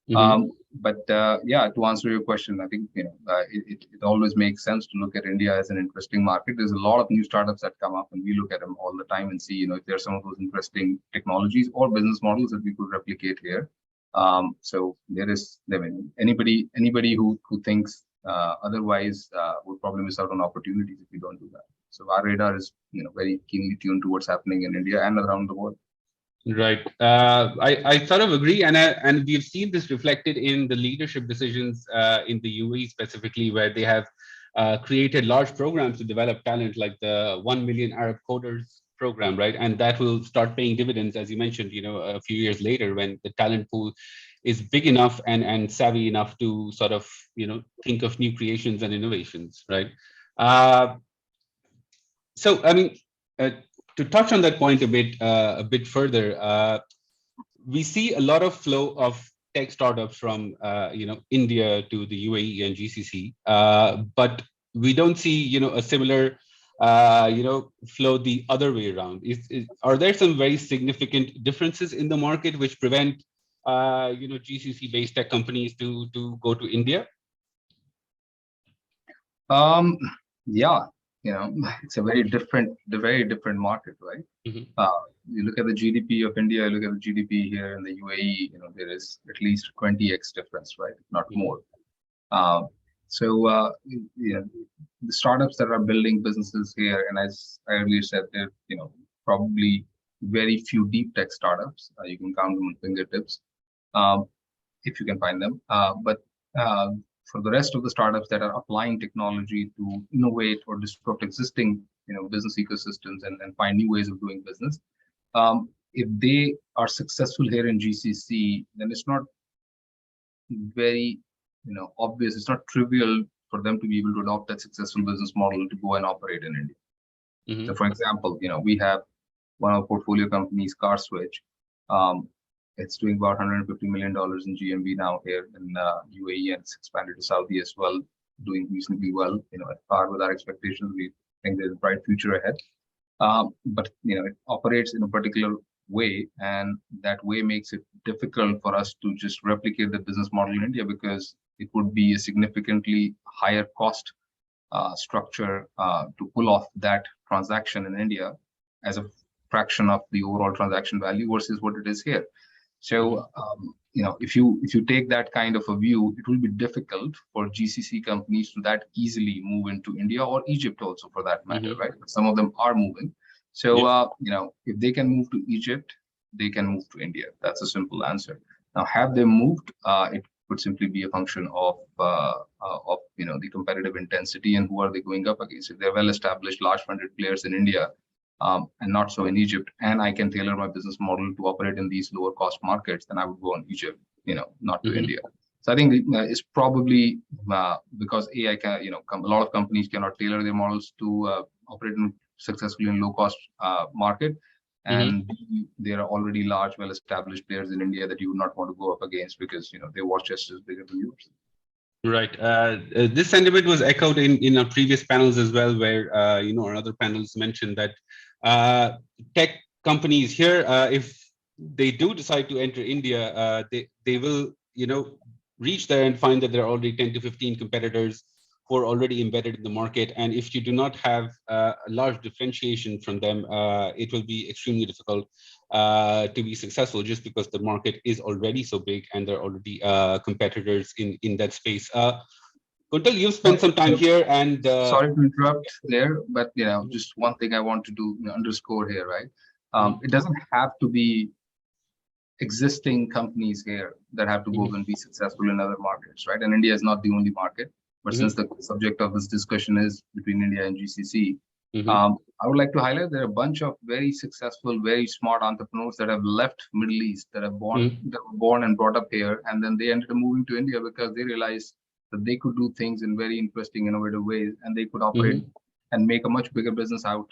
But yeah, to answer your question, I think it always makes sense to look at India as an interesting market. There's a lot of new startups that come up, and we look at them all the time and see, if there are some of those interesting technologies or business models that we could replicate here. So there is, I mean, anybody who thinks otherwise would probably miss out on opportunities if we don't do that. So our radar is, very keenly tuned to what's happening in India and around the world. Right. I sort of agree, and we've seen this reflected in the leadership decisions in the UAE specifically, where they have created large programs to develop talent, like the 1 million Arab coders program, right? And that will start paying dividends, as you mentioned, a few years later, when the talent pool is big enough and savvy enough to sort of, think of new creations and innovations, right? So, I mean, to touch on that point a bit further, we see a lot of flow of tech startups from India to the UAE and GCC, but we don't see a similar flow the other way around. Are there some very significant differences in the market which prevent GCC based tech companies to go to India? Yeah. It's a very different market, right? You look at the GDP of India, you look at the GDP here in the UAE, there is at least 20x difference, right? If not more. So the startups that are building businesses here, and as I earlier said, there probably very few deep tech startups. You can count them on fingertips if you can find them. But for the rest of the startups that are applying technology to innovate or disrupt existing, business ecosystems and find new ways of doing business, if they are successful here in GCC, then it's not very, obvious. It's not trivial for them to be able to adopt that successful business model to go and operate in India. So, for example, we have one of our portfolio companies, CarSwitch. It's doing about $150 million in GMV now here in UAE, and it's expanded to Saudi as well, doing reasonably well, at par with our expectations. We think there's a bright future ahead. But, it operates in a particular way, and that way makes it difficult for us to just replicate the business model in India, because it would be a significantly higher cost structure to pull off that transaction in India as a fraction of the overall transaction value versus what it is here. So, if you take that kind of a view, it will be difficult for GCC companies to that easily move into India or Egypt also, for that matter, right? But some of them are moving. So, Yep. if they can move to Egypt, they can move to India. That's a simple answer. Now, have they moved? It could simply be a function of the competitive intensity and who are they going up against. If they're well-established, large-funded players in India, and not so in Egypt, and I can tailor my business model to operate in these lower-cost markets, then I would go on Egypt, not to India. So I think it's probably because AI can, a lot of companies cannot tailor their models to operate successfully in low-cost market, and there are already large, well-established players in India that you would not want to go up against because their war chest is bigger than yours. Right. This sentiment was echoed in our previous panels as well, where our other panels mentioned that tech companies here, if they do decide to enter India, they will reach there and find that there are already 10 to 15 competitors who are already embedded in the market, and if you do not have a large differentiation from them, it will be extremely difficult to be successful, just because the market is already so big and there are already competitors in that space. Kuntal, you've spent some time here, and sorry to interrupt there, but just one thing I want to do underscore here, right? It doesn't have to be existing companies here that have to go and be successful in other markets, right? And India is not the only market, but since the subject of this discussion is between India and GCC, I would like to highlight there are a bunch of very successful, very smart entrepreneurs that have left Middle East, that were born and brought up here, and then they ended up moving to India because they realized that they could do things in very interesting, innovative ways, and they could operate and make a much bigger business out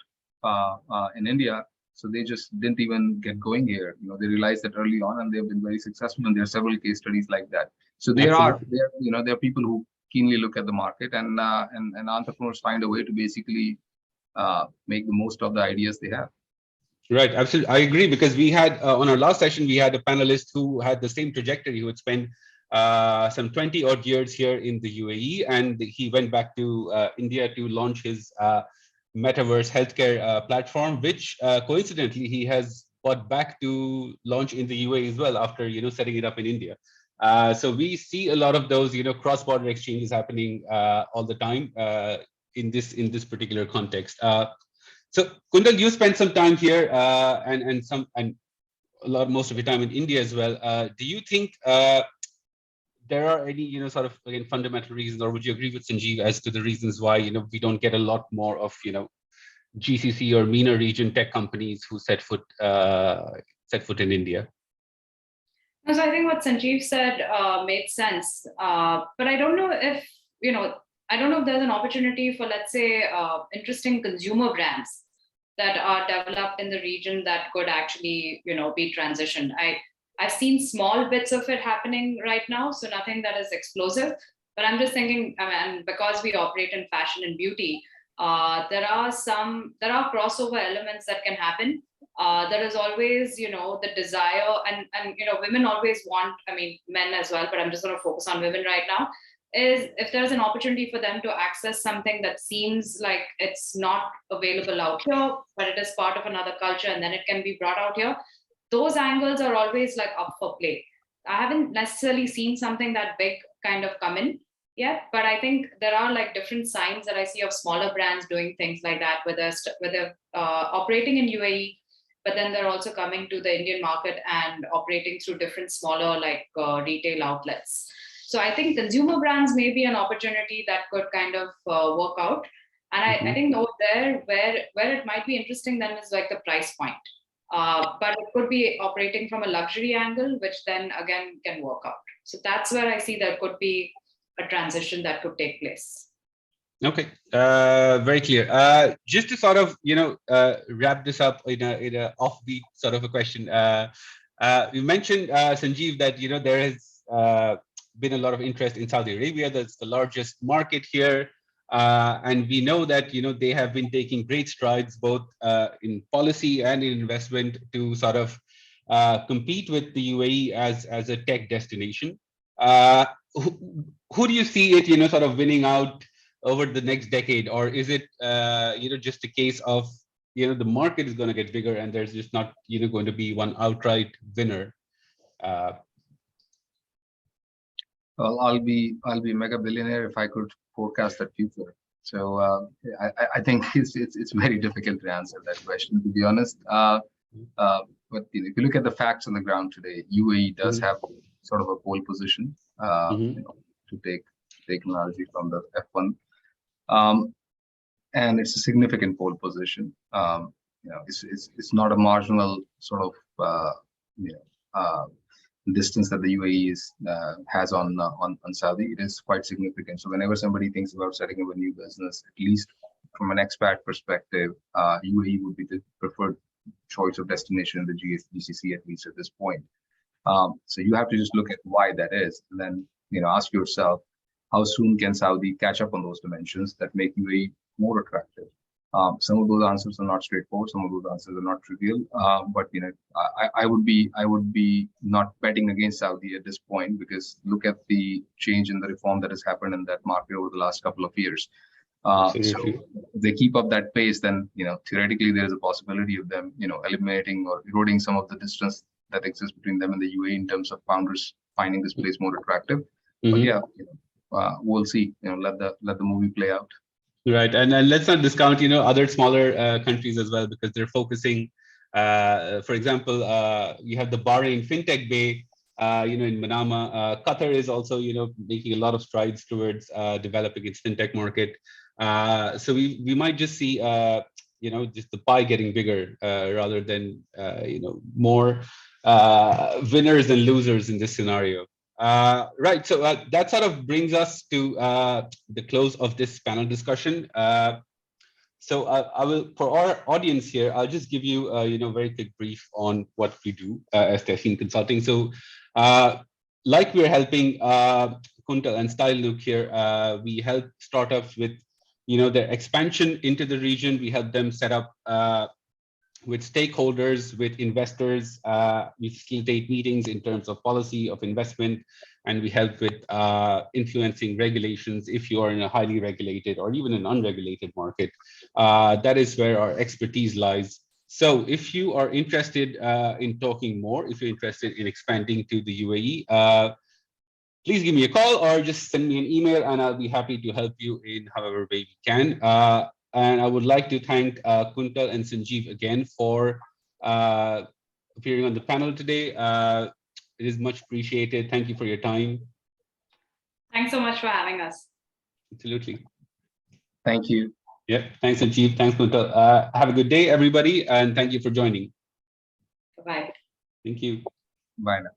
in India. So they just didn't even get going here. They realized that early on, and they've been very successful. And there are several case studies like that. So there are people who keenly look at the market, and entrepreneurs find a way to basically make the most of the ideas they have. Right, absolutely, I agree, because we had on our last session we had a panelist who had the same trajectory, who had spent some 20 odd years here in the UAE, and he went back to India to launch his metaverse healthcare platform, which coincidentally he has bought back to launch in the UAE as well after setting it up in India. So we see a lot of those cross-border exchanges happening all the time in this particular context. So Kuntal, you spent some time here and most of your time in India as well. Do you think there are any sort of, again, fundamental reasons, or would you agree with Sanjeev as to the reasons why we don't get a lot more of GCC or MENA region tech companies who set foot in India? So I think what Sanjeev said made sense, but I don't know if I don't know if there's an opportunity for, let's say, interesting consumer brands that are developed in the region that could actually be transitioned. I've seen small bits of it happening right now, so nothing that is explosive. But I'm just thinking, and because we operate in fashion and beauty, there are crossover elements that can happen. There is always, the desire, and women always want, men as well, but I'm just going to focus on women right now, is if there's an opportunity for them to access something that seems like it's not available out here, but it is part of another culture, and then it can be brought out here. Those angles are always like up for play. I haven't necessarily seen something that big kind of come in yet, but I think there are like different signs that I see of smaller brands doing things like that, whether they're operating in UAE, but then they're also coming to the Indian market and operating through different smaller retail outlets. So I think consumer brands may be an opportunity that could kind of work out. And I think over there, where it might be interesting then is like the price point. But it could be operating from a luxury angle, which then again can work out. So that's where I see there could be a transition that could take place. Okay, very clear. Just to sort of wrap this up in a offbeat sort of a question. You mentioned, Sanjeev, that there has been a lot of interest in Saudi Arabia. That's the largest market here. And we know that they have been taking great strides both in policy and in investment to sort of compete with the UAE as a tech destination. Who do you see it sort of winning out over the next decade, or is it just a case of the market is going to get bigger and there's just not going to be one outright winner? Well, I'll be a mega billionaire if I could forecast that future. So I think it's very difficult to answer that question, to be honest. But if you look at the facts on the ground today, UAE does have sort of a pole position. To take analogy from the F1, and it's a significant pole position. It's not a marginal sort of distance that the UAE has on Saudi. It is quite significant. So whenever somebody thinks about setting up a new business, at least from an expat perspective, UAE would be the preferred choice of destination in the GCC, at least at this point. So you have to just look at why that is, and then ask yourself, how soon can Saudi catch up on those dimensions that make UAE more attractive? Some of those answers are not straightforward. Some of those answers are not trivial. But I would be not betting against Saudi at this point, because look at the change in the reform that has happened in that market over the last couple of years. So if they keep up that pace, then theoretically there is a possibility of them eliminating or eroding some of the distance that exists between them and the UAE in terms of founders finding this place more attractive. But yeah, we'll see. Let the movie play out. Right, and let's not discount other smaller countries as well, because they're focusing. For example, you have the Bahrain FinTech Bay, in Manama. Qatar is also making a lot of strides towards developing its FinTech market. So we might just see just the pie getting bigger rather than more winners and losers in this scenario. Right, so that sort of brings us to the close of this panel discussion. So I will, for our audience here, I'll just give you a very quick brief on what we do as Tahseen Consulting. So like we're helping Kuntal and StyleNook here, we help startups with their expansion into the region. We help them set up with stakeholders, with investors. We facilitate meetings in terms of policy, of investment, and we help with influencing regulations if you are in a highly regulated or even an unregulated market. That is where our expertise lies. So if you are interested in talking more, if you're interested in expanding to the UAE, please give me a call or just send me an email, and I'll be happy to help you in however way we can. And I would like to thank Kuntal and Sanjeev again for appearing on the panel today. It is much appreciated. Thank you for your time. Thanks so much for having us. Absolutely. Thank you. Yeah, thanks, Sanjeev. Thanks, Kuntal. Have a good day, everybody, and thank you for joining. Bye-bye. Thank you. Bye now.